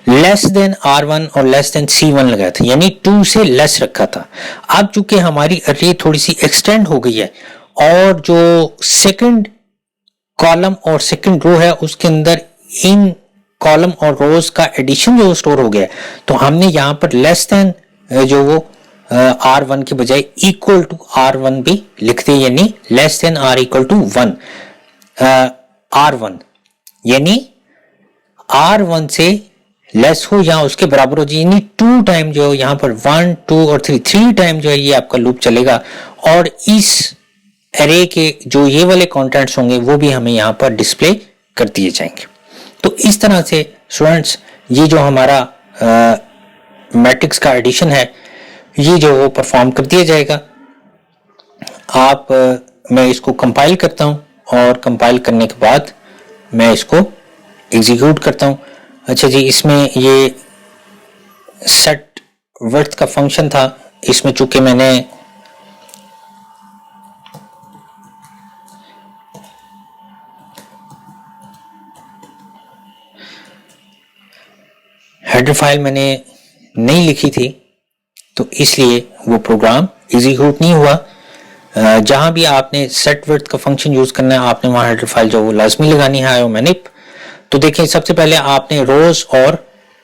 लेस देन R1 और लेस देन C1 लगाया था, यानी 2 से लेस रखा था। अब चूंकि हमारी अरे थोड़ी सी एक्सटेंड हो गई है और जो सेकंड कॉलम और सेकंड रो है उसके अंदर इन कॉलम और रोज का एडिशन जो स्टोर हो गया है, तो हमने यहाँ पर लेस देन जो वो R1 के बजाय इक्वल टू R1 भी लिखते हैं, यानी less than R equal to 1 R1, यानी R1 से लेस हो या उसके बराबर हो जाए, यानी 2 टाइम जो यहाँ पर 1 2 और 3 टाइम जो है ये आपका लूप चलेगा और इस एरे के जो ये वाले कंटेंट्स होंगे वो भी हमें यहाँ पर डिस्प्ले कर दिए जाएंगे। तो इस तरह से स्टूडेंट्स ये जो हमारा मैट्रिक्स का एडिशन है ये जो वो परफॉर्म कर दिया जाएगा। मैं इसको कंपाइल करता हूँ और कंपाइल करने के बाद मैं इसको एग्जीक्यूट करता हूँ। अच्छा जी, इसमें ये सेट विड्थ का फंक्शन था, इसमें चूंकि मैंने हेडर फाइल मैंने नहीं लिखी थी तो इसलिए वो प्रोग्राम एग्जीक्यूट नहीं हुआ। जहां भी आपने सेट विड्थ का फंक्शन यूज करना है आपने वहां हेडर फाइल जो वो लाजमी लगानी है मैनिप। तो देखें, सबसे पहले आपने रोज और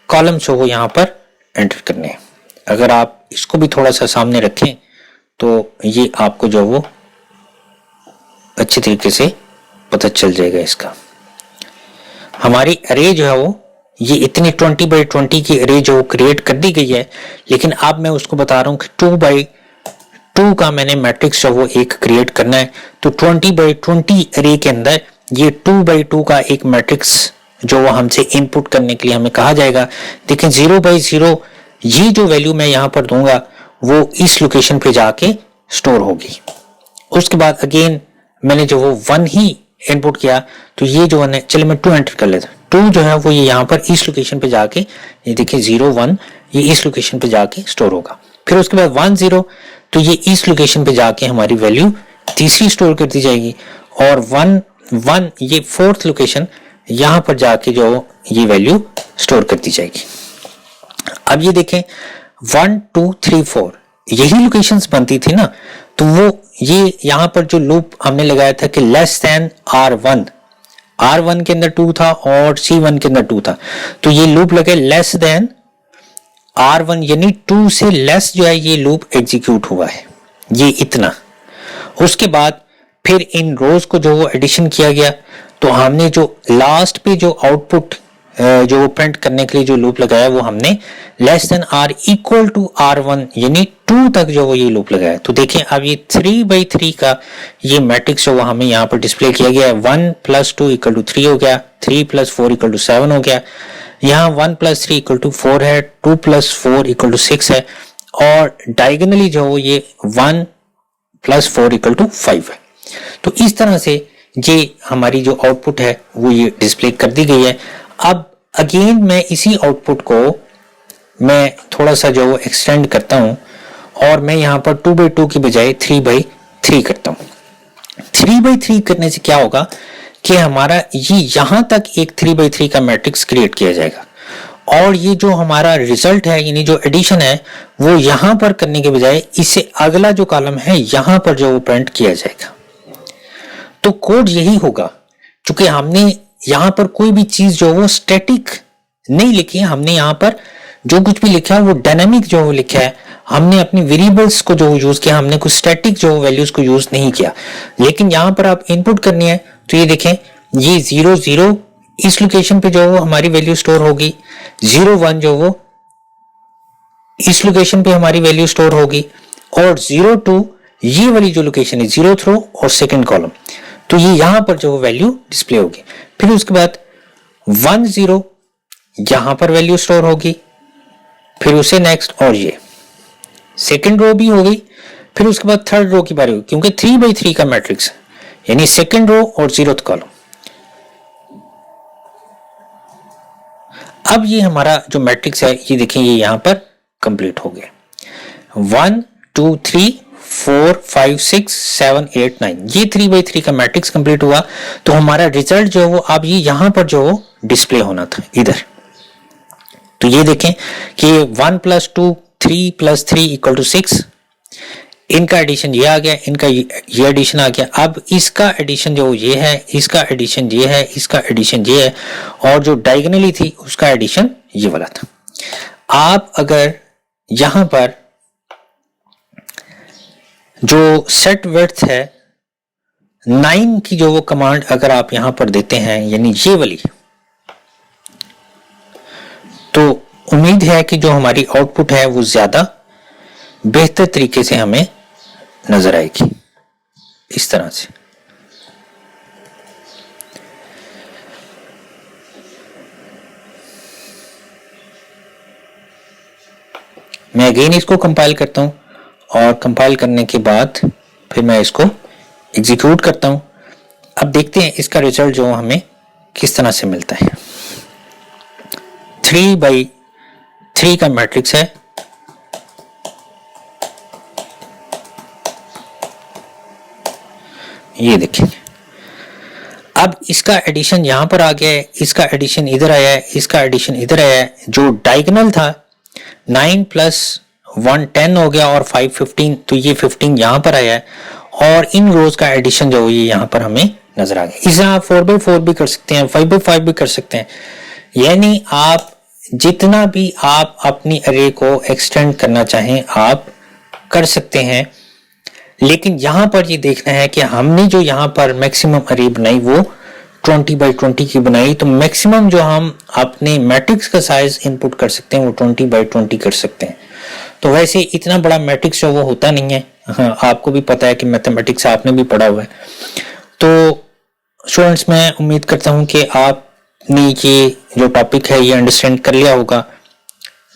कॉलम्स को यहाँ पर एंटर करने हैं। अगर आप इसको भी थोड़ा सा सामने रखें तो ये आपको जो वो अच्छी तरीके से पता चल जाएगा। इसका हमारी अरे जो है वो ये इतनी 20 बाई 20 की अरे जो क्रिएट कर दी गई है, लेकिन अब मैं उसको बता रहा हूँ कि 2 बाई 2 का मैंने मैट्रिक्स जो वो एक क्रिएट करना है। तो 20 बाई 20 अरे के अंदर ये 2 बाई 2 का एक मैट्रिक्स जो वो हमसे इनपुट करने के लिए हमें कहा जाएगा। देखें 0 बाई 0 ये जो वैल्यू मैं यहाँ पर दूंगा वो इस लोकेशन पे जाके स्टोर होगी। उसके बाद अगेन मैंने जो वो 1 ही इनपुट किया तो ये जो 1 है, चलिए मैं 2 एंटर कर लेता हूँ। 2 जो है वो ये यहाँ पर इस लोकेशन पे जाके, ये देखिए 0 1 ये इस लोकेशन पे जाके स्टोर होगा। फिर उसके बाद 1 0 तो ये इस लोकेशन पे जाके हमारी वैल्यू तीसरी स्टोर कर दी जाएगी और 1 1 ये फोर्थ लोकेशन यहाँ पर जाके जो ये वैल्यू स्टोर कर दी जाएगी। अब ये देखें 1 2 3 4 यही लोकेशंस बनती थी ना, तो वो ये यहाँ पर जो लूप हमने लगाया था कि लेस देन R1 के अंदर 2 था और C1 के अंदर 2 था, तो ये लूप लगे लेस देन R1 यानी 2 से लेस जो है ये लूप एग्जीक्यूट हुआ है, ये इतना। उसके बाद फिर इन रोज को जो वो एडिशन किया गया तो हमने जो लास्ट पे जो आउटपुट जो वो प्रिंट करने के लिए जो लूप लगाया वो हमने less than R equal to R1 यानी 2 तक जो वो ये लूप लगाया। तो देखें अब ये 3 बाई 3 का ये मैट्रिक्स जो वो हमें यहाँ पर डिस्प्ले किया गया है। 1 प्लस 2 इक्वल टू 3 हो गया, 3 प्लस 4 इक्वल टू 7 हो गया, यहाँ 1 प्लस 3 इक्वल टू 4 है, 2 प्लस 4 इक्वल टू 6 है और डायगोनली जो वो ये 1 प्लस 4 इक्वल टू 5 है। तो इस तरह से ये हमारी जो आउटपुट है वो ये डिस्प्ले कर दी गई है। अब अगेन मैं इसी आउटपुट को मैं थोड़ा सा जो एक्सटेंड करता हूं और मैं यहाँ पर 2 बाई 2 की बजाय 3 बाई 3 करता हूँ। 3 बाई 3 करने से क्या होगा कि हमारा ये यहाँ तक एक 3 बाई 3 का मैट्रिक्स क्रिएट किया जाएगा और ये जो हमारा रिजल्ट है यानी जो एडिशन है वो यहाँ पर करने के बजाय इससे अगला जो कॉलम है यहाँ पर जो वो प्रिंट किया जाएगा। तो कोड यही होगा, क्योंकि हमने यहाँ पर कोई भी चीज जो वो स्टैटिक नहीं लिखी है, हमने यहाँ पर जो कुछ भी लिखा है वो डायनामिक जो वो लिखा है, हमने अपनी वेरिएबल्स को जो यूज किया, हमने कुछ स्टैटिक जो वैल्यूज को यूज नहीं किया। लेकिन यहां पर आप इनपुट करनी है तो ये देखें, ये 0 0 इस लोकेशन पे जो वो हमारी वैल्यू स्टोर होगी, 0 1 जो वो इस लोकेशन पे हमारी वैल्यू स्टोर होगी, और 0 2 ये वाली जो लोकेशन है 0th रो और सेकंड कॉलम, तो ये यहां पर जो वैल्यू डिस्प्ले होगी। फिर उसके बाद 1 0 यहां पर वैल्यू स्टोर होगी, फिर उसे नेक्स्ट, और ये सेकंड रो भी हो गई। फिर उसके बाद थर्ड रो की बारी होगी, क्योंकि 3x3 का मैट्रिक्स है, यानी सेकंड रो और 0th कॉलम। अब ये हमारा जो मैट्रिक्स है ये देखें, ये यहां पर कंप्लीट हो गया। 1 2 3 4 5 6 7 8 9, ये 3x3 का मैट्रिक्स कंप्लीट हुआ। तो हमारा रिजल्ट जो वो अब ये यहां पर जो डिस्प्ले होना था इधर। तो ये देखें कि 1 + 2 3 + 3 = 6, इनका एडिशन ये आ गया, इनका ये एडिशन आ गया। अब इसका एडिशन जो ये है, इसका एडिशन ये है, इसका एडिशन ये है, और जो डायगोनली थी उसका एडिशन ये वाला था। आप अगर यहां पर जो सेट विड्थ है 9 की जो वो कमांड अगर आप यहां पर देते हैं, यानी ये वाली, तो उम्मीद है कि जो हमारी आउटपुट है वो ज्यादा बेहतर तरीके से हमें नजर आएगी। इस तरह से मैं अगेन इसको कंपाइल करता हूं, और कंपाइल करने के बाद फिर मैं इसको एग्जीक्यूट करता हूं। अब देखते हैं इसका रिजल्ट जो हमें किस तरह से मिलता है। 3x3 का मैट्रिक्स है, ये देखिए। अब इसका एडिशन यहां पर आ गया है, इसका एडिशन इधर आया है, इसका एडिशन इधर आया है। जो डायगोनल था 9 + 1 10 हो गया, और 5 15, तो ये 15 यहां पर आया है, और इन रोज का एडिशन जो ये यहां पर हमें नजर आ गया। इसे आप 4x4 भी कर सकते हैं, 5x5 भी कर सकते हैं, यानी आप जितना भी आप अपनी अरे को एक्सटेंड करना चाहें आप कर सकते हैं। लेकिन यहां पर ये देखना है कि हमने जो यहां पर मैक्सिमम अरे बनाई वो 20x20 की बनाई, तो मैक्सिमम जो हम अपने मैट्रिक्स का साइज इनपुट कर सकते हैं वो 20x20 कर सकते हैं। तो वैसे इतना बड़ा मैट्रिक्स जो वो होता नहीं है, हाँ, आपको भी पता है कि मैथमेटिक्स आपने भी पढ़ा हुआ है। तो स्टूडेंट्स, मैं उम्मीद करता हूं कि आपने ये जो टॉपिक है ये अंडरस्टैंड कर लिया होगा।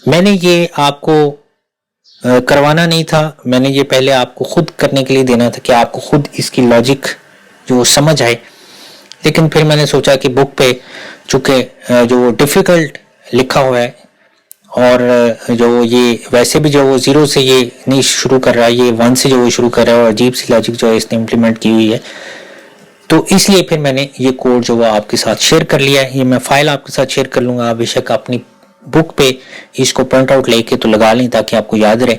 मैंने ये आपको करवाना नहीं था, मैंने ये पहले आपको खुद करने के लिए देना था कि आपको खुद इसकी लॉजिक जो समझ आए। लेकिन फिर मैंने सोचा कि बुक पे चूंकि जो डिफिकल्ट लिखा हुआ है, और जो ये वैसे भी जो वो 0 से ये नहीं शुरू कर रहा है, ये 1 से जो वो शुरू कर रहा है, और अजीब सी लॉजिक जो है इसने इम्प्लीमेंट की हुई है, तो इसलिए फिर मैंने ये कोड जो वो आपके साथ शेयर कर लिया है। ये मैं फाइल आपके साथ शेयर कर लूंगा, आप बेशक अपनी बुक पे इसको प्रिंट आउट लेके तो लगा लें ताकि आपको याद रहे।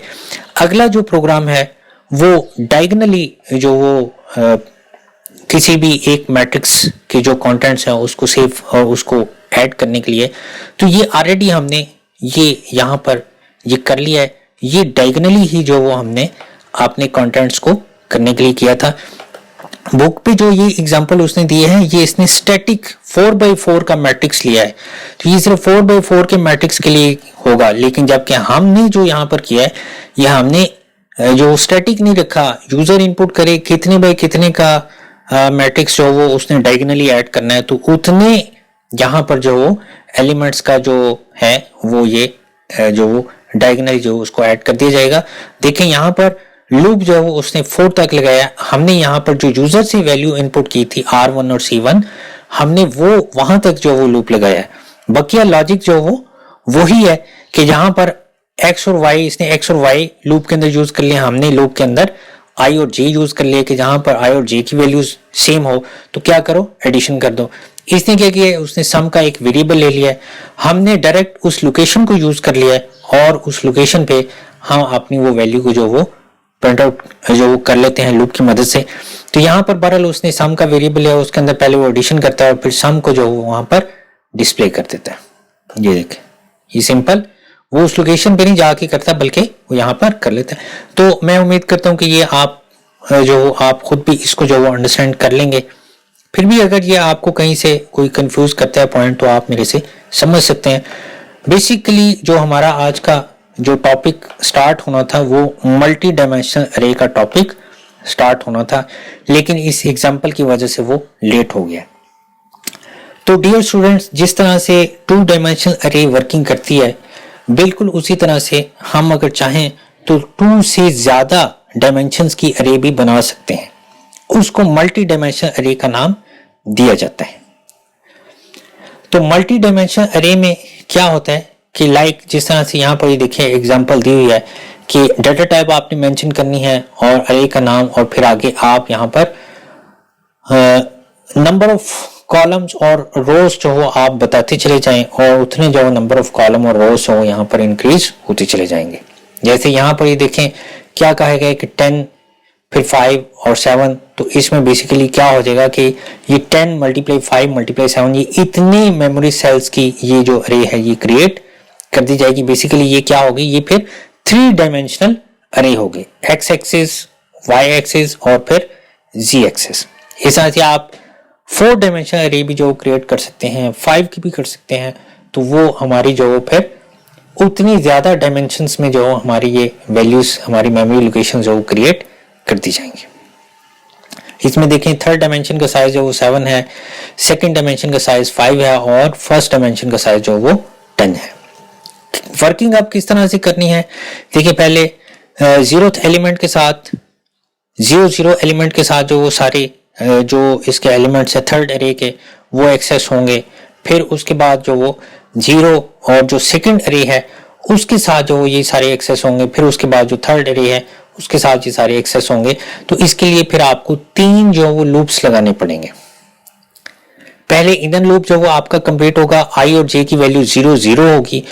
अगला जो प्रोग्राम है वो डायगोनली जो वो किसी भी एक मैट्रिक्स के जो कंटेंट्स हैं उसको सेव और उसको ऐड करने के लिए, तो ये ऑलरेडी हमने ये यहाँ पर ये कर लिया है। ये डायगोनली ही जो वो हमने अपने कंटेंट्स को करने के लिए किया था। बुक पे जो ये एग्जांपल उसने दिए हैं, ये इसने स्टैटिक 4x4 का मैट्रिक्स लिया है, तो ये सिर्फ 4x4 के मैट्रिक्स के लिए होगा। लेकिन जबकि हमने जो यहाँ पर किया है, ये हमने जो स्टैटिक नहीं रखा, यूजर इनपुट करे कितने बाय कितने का मैट्रिक्स जो वो उसने डायगोनली ऐड करना है, तो उतने यहाँ पर जो वो एलिमेंट्स का जो है वो ये जो वो डायगोनली जो उसको ऐड कर दिया जाएगा। देखें यहाँ पर लूप जो है वो उसने 4 तक लगाया। हमने यहाँ पर जो यूजर से वैल्यू इनपुट की थी R1 और C1, हमने वो वहां तक जो वो लूप लगाया है। बकिया लॉजिक जो वो वही है कि यहाँ पर x और y, इसने x और y लूप के अंदर यूज कर लिया, हमने लूप के अंदर i और j यूज कर लिया कि जहां पर i और j की वैल्यूज सेम हो तो क्या करो, एडिशन कर दो। इसने क्या किया, उसने सम का एक वेरिएबल ले लिया है, हमने डायरेक्ट उस लोकेशन को यूज कर लिया है और उस लोकेशन पे हम अपनी वो वैल्यू को जो वो प्रिंट आउट जो वो कर लेते हैं लूप की मदद से। तो यहाँ पर बहरहाल उसने सम का वेरिएबल है, उसके अंदर पहले वो एडिशन करता है और फिर सम को जो वो वहां पर डिस्प्ले कर देता है। ये देखें, ये सिंपल वो उस लोकेशन पे नहीं जाके करता बल्कि वो यहाँ पर कर लेता है। तो मैं उम्मीद करता हूँ कि ये आप खुद भी इसको जो वो अंडरस्टैंड कर लेंगे। फिर भी अगर ये आपको कहीं से कोई कंफ्यूज करता है पॉइंट तो आप मेरे से समझ सकते हैं। बेसिकली जो हमारा आज का जो टॉपिक स्टार्ट होना था वो मल्टी डायमेंशनल अरे का टॉपिक स्टार्ट होना था, लेकिन इस एग्जाम्पल की वजह से वो लेट हो गया। तो डियर स्टूडेंट्स, जिस तरह से 2 डायमेंशनल अरे वर्किंग करती है बिल्कुल उसी तरह से हम अगर चाहें तो 2 से ज्यादा डायमेंशंस की अरे भी बना सकते हैं। उसको मल्टी डायमेंशनल अरे का नाम दिया जाता है। तो मल्टी डायमेंशनल अरे में क्या होता है कि जिस तरह से यहाँ पर ये देखिए एग्जांपल दी हुई है कि डाटा टाइप आपने मेंशन करनी है और अरे का नाम, और फिर आगे आप यहाँ पर नंबर ऑफ कॉलम्स और रोज जो हो आप बताते चले जाएं और उतने जो नंबर ऑफ कॉलम और रोज हो यहाँ पर इंक्रीज होते चले जाएंगे। जैसे यहाँ पर ये देखें क्या कहा गया कि 10 फिर 5 और 7, तो इसमें बेसिकली क्या हो जाएगा कि ये 10 × 5 × 7 ये इतने मेमोरी सेल्स की ये जो अरे है ये क्रिएट कर दी जाएगी। बेसिकली ये क्या होगी, ये फिर 3 डायमेंशनल अरे होगी, एक्स एक्सिस, वाई एक्सिस और फिर जी एक्सिस। इस तरह से आप 4 डायमेंशनल अरे भी जो क्रिएट कर सकते हैं, 5 की भी कर सकते हैं। तो वो हमारी जो फिर उतनी ज्यादा डायमेंशंस में जो हमारी ये वैल्यूज हमारी मेमोरी लोकेशन जो क्रिएट कर दी जाएंगी। इसमें देखें थर्ड डायमेंशन का साइज जो वो 7 है, सेकंड डायमेंशन का साइज 5 है और फर्स्ट डायमेंशन का साइज जो वो 10 है। वर्किंग आप किस तरह से करनी है, देखिए पहले 0th एलिमेंट के साथ 0 एलिमेंट के साथ जो वो सारे जो इसके एलिमेंट्स है थर्ड अरे के वो एक्सेस होंगे। फिर उसके बाद जो वो 0 और जो सेकंड अरे है उसके साथ जो ये सारे एक्सेस होंगे। फिर उसके बाद जो थर्ड अरे है उसके साथ ये सारे एक्सेस होंगे। तो इसके लिए फिर आपको 3 जो वो लूप्स लगाने पड़ेंगे। पहले इनर लूप जो वो आपका कंप्लीट होगा, i और j की वैल्यू 0 0 होगी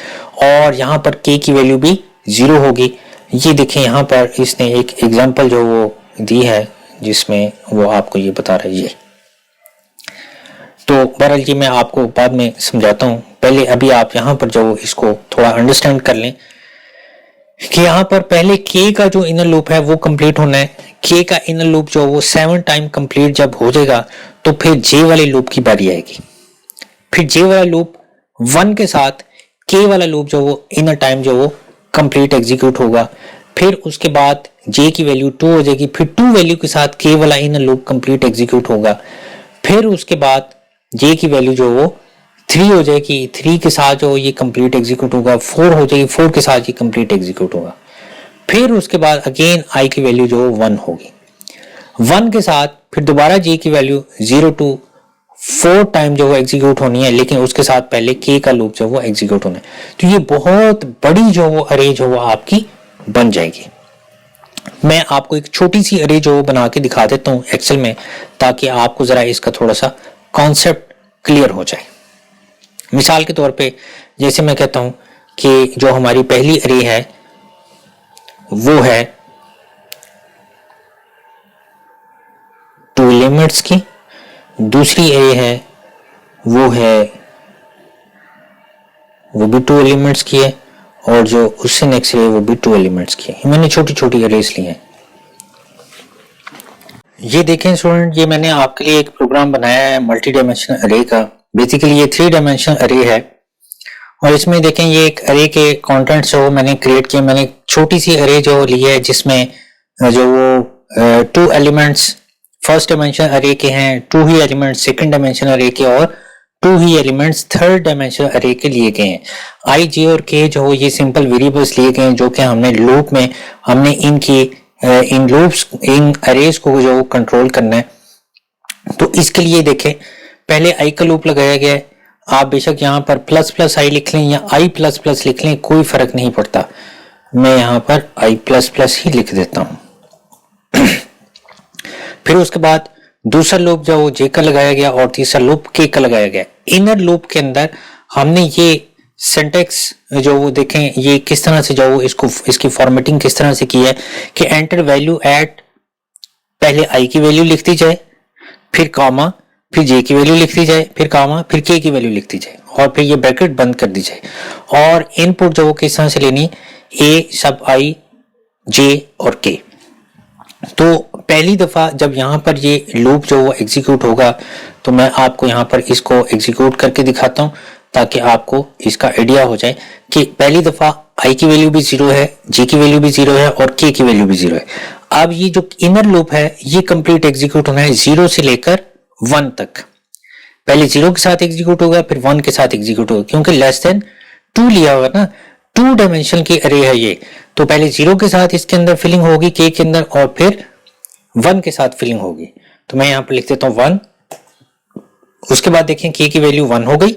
और यहाँ पर k की वैल्यू भी 0 होगी। ये देखें यहाँ पर इसने एक एग्जांपल जो वो दी है जिसमें वो आपको ये बता रही है। तो बहरहाल ये मैं आपको बाद में समझाता हूँ, पहले अभी आप यहाँ पर जो इसको थोड़ा अंडरस्टैंड कर लें कि यहाँ पर पहले k का जो इनर लूप है वो कंप्लीट होना है। k का इनर लूप जो वो 7 टाइम कंप्लीट जब हो जाएगा तो फिर j वाले लूप की बारी आएगी। फिर j वाला लूप 1 के साथ k वाला लूप जो वो इनर टाइम जो वो कंप्लीट एग्जीक्यूट होगा। फिर उसके बाद j की वैल्यू 2 हो जाएगी, फिर 2 वैल्यू के साथ k वाला इनर लूप कंप्लीट एग्जीक्यूट होगा। फिर उसके बाद j की वैल्यू जो वो 3 हो जाएगी, 3 के साथ जो ये कंप्लीट एग्जीक्यूट होगा। 4 हो जाएगी, 4 के साथ ये कंप्लीट एग्जीक्यूट होगा। फिर उसके बाद अगेन i की वैल्यू जो 1 होगी, 1 के साथ फिर दोबारा j की वैल्यू 0 to 4 टाइम जो वो एग्जीक्यूट होनी है, लेकिन उसके साथ पहले k का लूप जो वो एग्जीक्यूट होना है। तो ये बहुत बड़ी जो वो अरे जो वो आपकी बन जाएगी। मैं आपको एक छोटी सी अरे जो बना के दिखा देता हूँ एक्सेल में, ताकि आपको जरा इसका थोड़ा सा कॉन्सेप्ट क्लियर हो जाए। मिसाल के तौर पे जैसे मैं कहता हूं कि जो हमारी पहली अरे है वो है 2 एलिमेंट्स की, दूसरी अरे है वो भी 2 एलिमेंट्स की है और जो उससे नेक्स्ट अरे वो भी 2 एलिमेंट्स की है। मैंने छोटी छोटी अरेज ली हैं। ये देखें स्टूडेंट, ये मैंने आपके लिए एक प्रोग्राम बनाया है मल्टी डायमेंशनल अरे का। बेसिकली ये 3 डायमेंशनल अरे है और इसमें देखें ये एक अरे के कंटेंट्स जो मैंने क्रिएट किए। मैंने छोटी सी अरे जो ली है जिसमें जो वो 2 एलिमेंट्स फर्स्ट डायमेंशनल अरे के हैं, 2 ही एलिमेंट्स सेकंड डायमेंशनल अरे के और 2 ही एलिमेंट्स थर्ड डायमेंशनल अरे के लिए गए हैं। i, j और k जो ये सिंपल वेरिएबल्स लिए गए हैं जो कि हमने लूप में हमने इन लूप्स इन अरेज को जो कंट्रोल करना है। तो इसके लिए देखें पहले i का लूप लगाया गया है। आप बेशक यहाँ पर ++i लिख लें या i++ लिख लें, कोई फर्क नहीं पड़ता। मैं यहाँ पर i++ ही लिख देता हूं। फिर उसके बाद दूसरा लूप जो j का लगाया गया और तीसरा लूप k का लगाया गया। इनर लूप के अंदर हमने ये सिंटैक्स जो वो देखें ये किस तरह से जो वो इसकी फॉर्मेटिंग किस तरह से की है कि एंटर वैल्यू एट पहले i की वैल्यू लिख दी जाए, फिर कॉमा, फिर j की वैल्यू लिख दी जाए, फिर कॉमा, फिर k की वैल्यू लिख दी जाए और फिर ये ब्रैकेट बंद कर दी जाए और इनपुट जो वो किस तरह से लेनी, ए सब आई जे और के। तो पहली दफा जब यहाँ पर ये लूप जो वो एग्जीक्यूट होगा तो मैं आपको यहाँ पर इसको एग्जीक्यूट करके दिखाता हूँ ताकि आपको इसका आइडिया हो जाए कि पहली दफा आई की वैल्यू भी 0 है, जे की वैल्यू भी 0 है और के की वैल्यू भी 0 है। अब ये जो इनर लूप है ये कंप्लीट एग्जीक्यूट होना है 0 से लेकर 1 तक। पहले 0 के साथ एग्जीक्यूट होगा फिर 1 के साथ एग्जीक्यूट होगा, क्योंकि लेस देन 2 लिया होगा ना, 2 डायमेंशन की अरे है ये। तो पहले 0 के साथ इसके अंदर फिलिंग होगी के के अंदर और फिर 1 के साथ फिलिंग होगी। तो मैं यहाँ पर लिख देता हूँ 1। उसके बाद देखें के की वैल्यू 1 हो गई,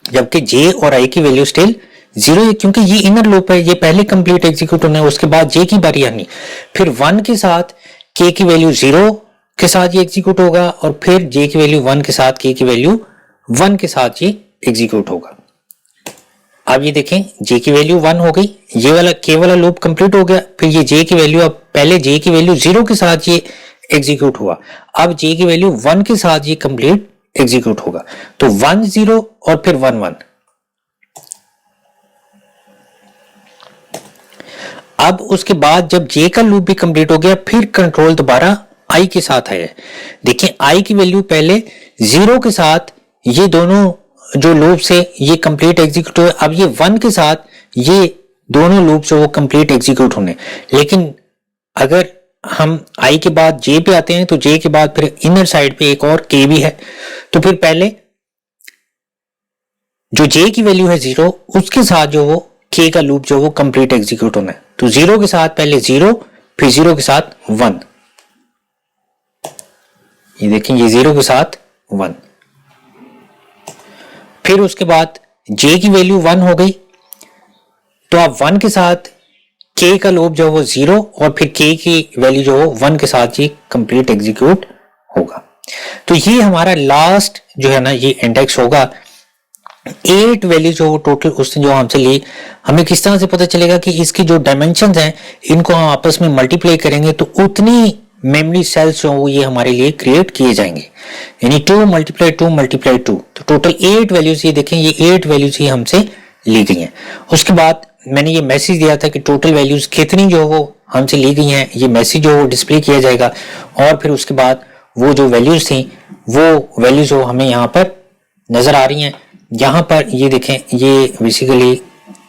जबकि जे और आई की वैल्यू स्टिल 0 है, क्योंकि ये इनर लूप है, ये पहले कंप्लीट एग्जीक्यूट होना है, उसके बाद जे की बारी आनी, फिर 1 के साथ के की वैल्यू 0 के साथ ये एग्जीक्यूट होगा और फिर जे की वैल्यू 1 के साथ के की वैल्यू 1 के साथ ये एग्जीक्यूट होगा। अब ये देखें जे की वैल्यू 1 हो गई, ये वाला के वाला लूप कंप्लीट हो गया, फिर ये जे की वैल्यू, अब पहले जे की वैल्यू 0 के साथ ये एग्जीक्यूट हुआ, अब जे की वैल्यू 1 के साथ ये कंप्लीट एग्जीक्यूट होगा। तो 1 0 और फिर 1 1। अब उसके बाद जब जे का लूप भी कंप्लीट हो गया फिर कंट्रोल दोबारा आई के साथ आया। देखिए आई की वैल्यू पहले 0 के साथ ये दोनों जो लूप से ये कंप्लीट एग्जीक्यूट हुए, अब ये 1 के साथ ये दोनों लूप जो वो कंप्लीट एग्जीक्यूट होने। लेकिन अगर हम आई के बाद जे पे आते हैं तो जे के बाद फिर इनर साइड पे एक और के भी है, तो फिर पहले जो जे की वैल्यू है 0 उसके साथ जो वो के का लूप जो वो कंप्लीट एग्जीक्यूट होना है। तो 0 के साथ पहले 0 फिर 0 के साथ 1, ये देखें ये 0 के साथ 1, फिर उसके बाद जे की वैल्यू 1 हो गई, तो अब 1 के साथ के का लूप जो वो 0 और फिर के की वैल्यू जो 1 के साथ ये कंप्लीट एग्जीक्यूट होगा। तो ये हमारा लास्ट जो है ना ये इंडेक्स होगा। 8 वैल्यू जो टोटल उसने जो हमसे ली, हमें किस तरह से पता चलेगा कि इसकी जो डायमेंशंस हैं इनको हम आपस में मल्टीप्लाई करेंगे तो उतनी मेमोरी सेल्स जो वो ये हमारे लिए क्रिएट किए जाएंगे, यानी 2 मल्टीप्लाई 2 मल्टीप्लाई 2। तो टोटल 8 वैल्यूज ये देखें, ये 8 वैल्यूज ही हमसे ली गई हैं। उसके बाद मैंने ये मैसेज दिया था कि टोटल वैल्यूज कितनी जो वो हमसे ली गई हैं, ये मैसेज जो वो डिस्प्ले किया जाएगा और फिर उसके बाद वो जो वैल्यूज थी वो वैल्यूज जो हमें यहाँ पर नजर आ रही हैं। यहाँ पर ये देखें, ये बेसिकली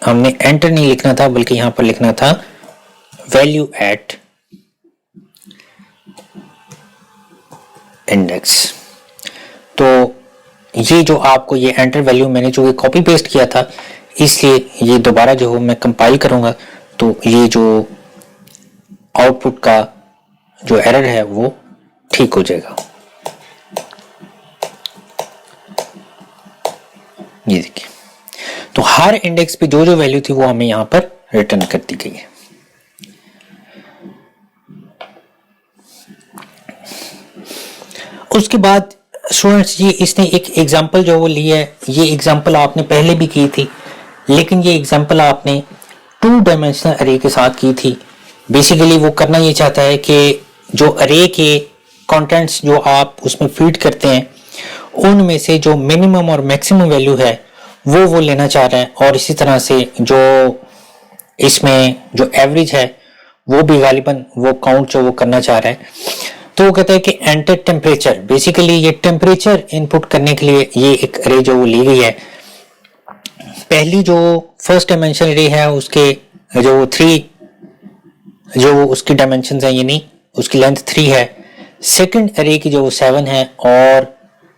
हमने एंटर नहीं लिखना था बल्कि यहाँ पर लिखना था वैल्यू एट इंडेक्स। तो ये जो आपको ये एंटर वैल्यू मैंने जो कॉपी पेस्ट किया था, इसलिए ये दोबारा जो मैं कंपाइल करूंगा तो ये जो आउटपुट का जो एरर है वो ठीक हो जाएगा। ये देखिए, तो हर इंडेक्स पे जो जो वैल्यू थी वो हमें यहां पर रिटर्न कर दी गई है। उसके बाद स्टूडेंट्स ये इसने एक एग्जांपल जो वो ली है, ये एग्जांपल आपने पहले भी की थी, लेकिन ये एग्जांपल आपने 2 डायमेंशनल अरे के साथ की थी। बेसिकली वो करना ये चाहता है कि जो अरे के कंटेंट्स जो आप उसमें फीड करते हैं उनमें से जो मिनिमम और मैक्सिमम वैल्यू है वो लेना चाह रहा है, और इसी तरह से जो इसमें जो एवरेज है वो भी गालिबन वो काउंट जो वो करना चाह रहा है। तो वो कहता है कि एंटर टेम्परेचर, बेसिकली ये टेम्परेचर इनपुट करने के लिए ये एक अरे जो वो ली गई है। पहली जो फर्स्ट डायमेंशन अरे है उसके जो 3 जो उसकी डायमेंशन है, यानी उसकी लेंथ 3 है। सेकंड अरे की जो 7 है और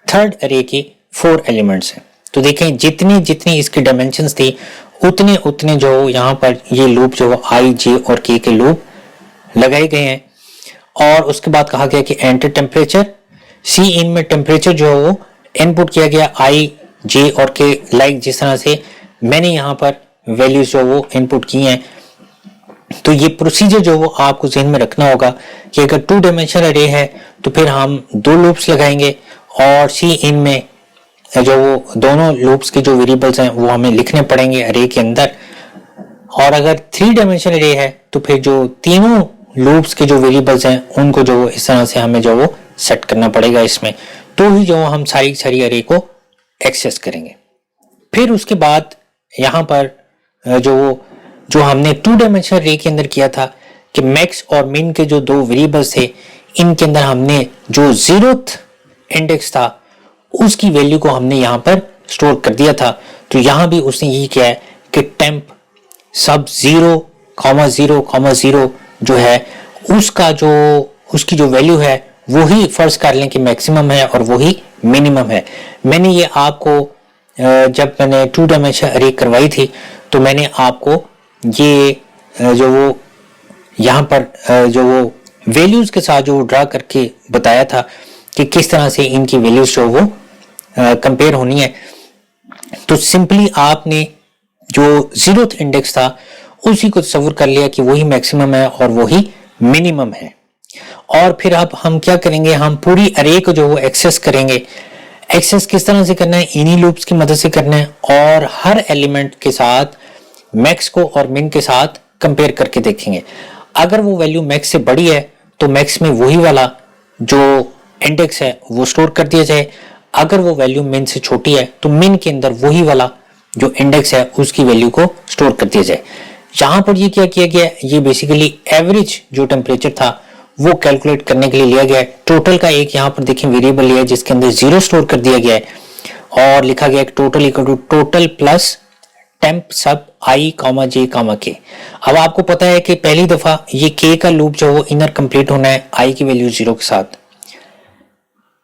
थर्ड अरे की 4 एलिमेंट्स हैं। तो देखें जितनी जितनी इसकी डायमेंशंस थी उतने उतने जो यहाँ पर ये लूप जो आई जे और के लूप लगाए गए हैं। और उसके बाद कहा गया कि एंटर टेम्परेचर, सी इन में टेम्परेचर जो है वो इनपुट किया गया आई जे और के, लाइक जिस तरह से मैंने यहाँ पर वैल्यूज जो वो इनपुट की हैं। तो ये प्रोसीजर जो वो आपको ज़हन में रखना होगा कि अगर 2 डायमेंशनल अरे है तो फिर हम 2 लूप्स लगाएंगे और सी इन में जो वो दोनों लूप्स के जो वेरिएबल्स हैं वो हमें लिखने पड़ेंगे अरे के अंदर। और अगर 3 डायमेंशनल अरे है तो फिर जो तीनों लूप्स के जो वेरिएबल्स हैं उनको जो इस तरह से हमें जो वो सेट करना पड़ेगा इसमें, तो ही जो हम सारी अरे को एक्सेस करेंगे। फिर उसके बाद यहाँ पर जो हमने 2 डायमेंशनल रे के अंदर किया था कि मैक्स और मिन के जो 2 वेरिएबल्स थे, इनके अंदर हमने जो 0th इंडेक्स था उसकी वैल्यू को हमने यहाँ पर स्टोर कर दिया था। तो यहाँ भी उसने यही किया है कि टेम्प सब 0,0,0 जो है उसकी जो वैल्यू है वो ही फर्ज कर लें कि मैक्सिमम है और वो ही मिनिमम है। मैंने ये आपको जब मैंने 2 डायमेंशनल अरे करवाई थी तो मैंने आपको ये जो वो यहाँ पर जो वो वैल्यूज के साथ जो ड्रा करके बताया था कि किस तरह से इनकी वैल्यूज जो वो कंपेयर होनी है। तो सिंपली आपने जो 0th इंडेक्स था उसी को तस्वीर कर लिया कि वही मैक्सिमम है और वही मिनिमम है। और फिर अब हम क्या करेंगे, हम पूरी अरे को जो वो एक्सेस करेंगे। एक्सेस किस तरह से करना है, इन्हीं लूप्स की मदद से करना है और हर एलिमेंट के साथ मैक्स को और मिन के साथ कंपेयर करके देखेंगे। अगर वो वैल्यू मैक्स से बड़ी है तो मैक्स में वही वाला जो इंडेक्स है वो स्टोर कर दिया जाए। अगर वो वैल्यू मिन से छोटी है तो मिन के अंदर वही वाला जो इंडेक्स है उसकी वैल्यू को स्टोर कर दिया जाए। यहाँ पर ये क्या किया गया, ये बेसिकली एवरेज जो टेम्परेचर था वो कैलकुलेट करने के लिए लिया गया है। टोटल का एक यहाँ पर देखें वेरिएबल लिया है जिसके अंदर 0 स्टोर कर दिया गया है और लिखा गया है total equal to total plus temp sub i, j, k। अब आपको पता है कि पहली दफा ये k का लूप जो वो इनर कंप्लीट होना है i की वैल्यू 0 के साथ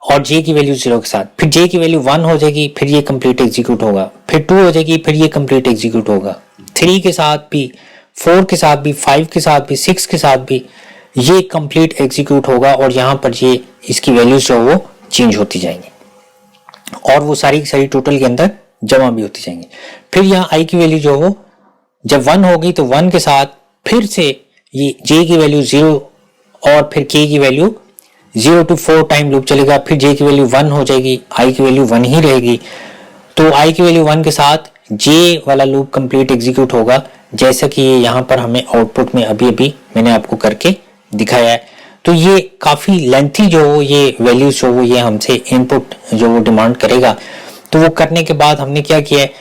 और j की वैल्यू 0 के साथ, फिर j की वैल्यू 1 हो जाएगी, फिर ये कंप्लीट एग्जीक्यूट होगा, फिर 2 हो जाएगी, फिर ये कंप्लीट एग्जीक्यूट होगा, 3 के साथ भी, 4 के साथ भी, 5 के साथ भी, 6 के साथ भी ये कंप्लीट एग्जीक्यूट होगा और यहाँ पर ये इसकी वैल्यूज जो वो चेंज होती जाएंगी और वो सारी टोटल के अंदर जमा भी होती जाएंगी। फिर यहाँ i की वैल्यू जो वो जब 1 होगी तो 1 के साथ फिर से ये j की वैल्यू 0 और फिर k की वैल्यू 0 to 4 टाइम लूप चलेगा, फिर j की वैल्यू 1 हो जाएगी, i की वैल्यू 1 ही रहेगी। तो i की वैल्यू 1 के साथ j वाला लूप कंप्लीट एग्जीक्यूट होगा जैसा कि ये यहाँ पर हमें आउटपुट में अभी मैंने आपको करके दिखाया है। तो ये काफी लेंथी जो ये वैल्यूज जो वो ये हमसे इनपुट जो वो डिमांड करेगा। तो वो करने के बाद हमने क्या किया है,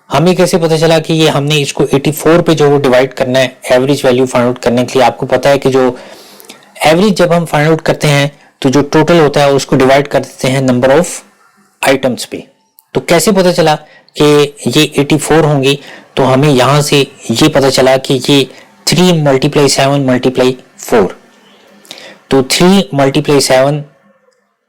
हमें कैसे पता चला कि ये हमने इसको 84 पे जो वो डिवाइड करना है एवरेज वैल्यू फाइंड आउट करने के लिए। आपको पता है कि जो एवरेज जब हम फाइंड आउट करते हैं तो जो टोटल होता है उसको डिवाइड कर देते हैं नंबर ऑफ आइटम्स पे। तो कैसे पता चला कि ये 84 होंगी, तो हमें यहाँ से ये पता चला कि ये 3 × 7 × 4, तो 3 × 7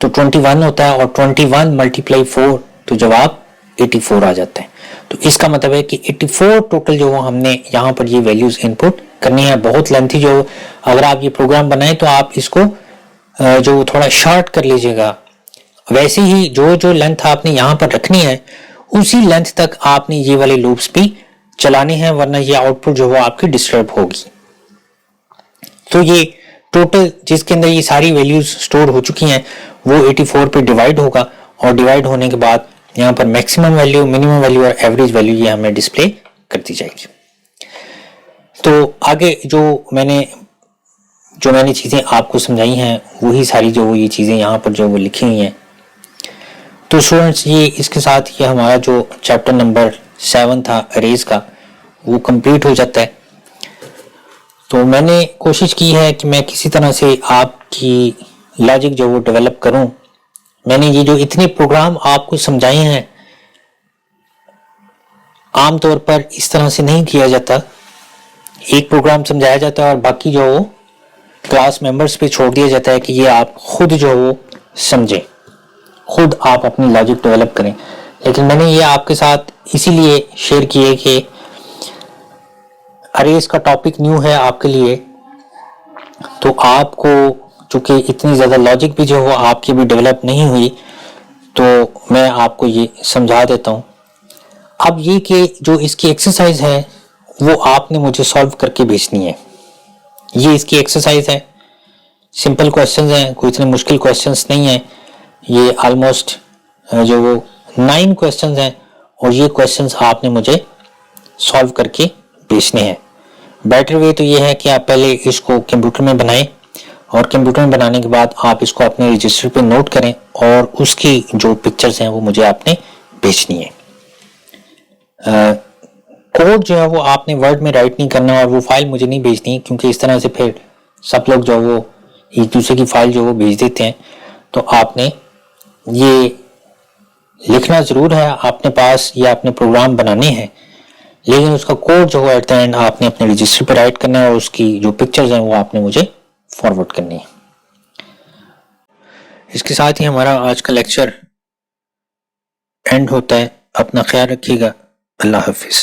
तो 21 होता है और 21 × 4 तो जवाब 84 आ जाता है। तो इसका मतलब है कि 84 टोटल जो हमने यहाँ पर ये वैल्यूज इनपुट करनी है। बहुत लेंथी जो अगर आप ये प्रोग्राम बनाएं तो आप इसको जो थोड़ा शॉर्ट कर लीजिएगा। वैसे ही जो लेंथ आपने यहाँ पर रखनी है उसी लेंथ तक आपने ये वाले लूप्स भी चलाने हैं, वरना ये आउटपुट जो वो आपकी डिस्टर्ब होगी। तो ये टोटल जिसके अंदर ये सारी वैल्यूज स्टोर हो चुकी हैं वो 84 पे डिवाइड होगा और डिवाइड होने के बाद यहाँ पर मैक्सिमम वैल्यू, मिनिमम वैल्यू और एवरेज वैल्यू ये हमें डिस्प्ले कर दी जाएगी। तो आगे जो मैंने चीजें आपको समझाई हैं वही सारी जो ये चीजें यहाँ पर जो वो लिखी हुई हैं। तो स्टूडेंट्स ये इसके साथ ये हमारा जो चैप्टर नंबर 7 था अरेज का वो कंप्लीट हो जाता है। तो मैंने कोशिश की है कि मैं किसी तरह से आपकी लॉजिक जो वो डेवलप करूं। मैंने ये जो इतने प्रोग्राम आपको समझाए हैं आमतौर पर इस तरह से नहीं किया जाता। एक प्रोग्राम समझाया जाता है और बाकी जो वो क्लास मेंबर्स पे छोड़ दिया जाता है कि ये आप खुद जो वो समझें, खुद आप अपनी लॉजिक डेवलप करें। लेकिन मैंने ये आपके साथ इसीलिए शेयर किए कि अरेज का टॉपिक न्यू है आपके लिए, तो आपको चूंकि इतनी ज़्यादा लॉजिक भी जो वो आपकी भी डेवलप नहीं हुई तो मैं आपको ये समझा देता हूँ। अब ये कि जो इसकी एक्सरसाइज है वो आपने मुझे सॉल्व करके भेजनी है। ये इसकी एक्सरसाइज है, सिंपल क्वेश्चंस हैं, कोई इतने मुश्किल क्वेश्चंस नहीं है। ये ऑलमोस्ट जो वो 9 क्वेश्चंस हैं और ये क्वेश्चंस आपने मुझे सॉल्व करके भेजने हैं। बेटर वे तो ये है कि आप पहले इसको कंप्यूटर में बनाएं और कंप्यूटर में बनाने के बाद आप इसको अपने रजिस्टर पे नोट करें और उसकी जो पिक्चर्स हैं वो मुझे आपने भेजनी है। कोड जो है वो आपने वर्ड में राइट नहीं करना और वो फाइल मुझे नहीं भेजनी, क्योंकि इस तरह से फिर सब लोग जो वो एक दूसरे की फाइल जो वो भेज देते हैं। तो आपने ये लिखना ज़रूर है आपने पास, ये आपने प्रोग्राम बनाने हैं, लेकिन उसका कोड जो है एट द एंड आपने अपने रजिस्टर पर राइट करना है और उसकी जो पिक्चर्स हैं वो आपने मुझे फॉरवर्ड करनी है। इसके साथ ही हमारा आज का लेक्चर एंड होता है। अपना ख्याल रखिएगा। अल्लाह हाफिज़।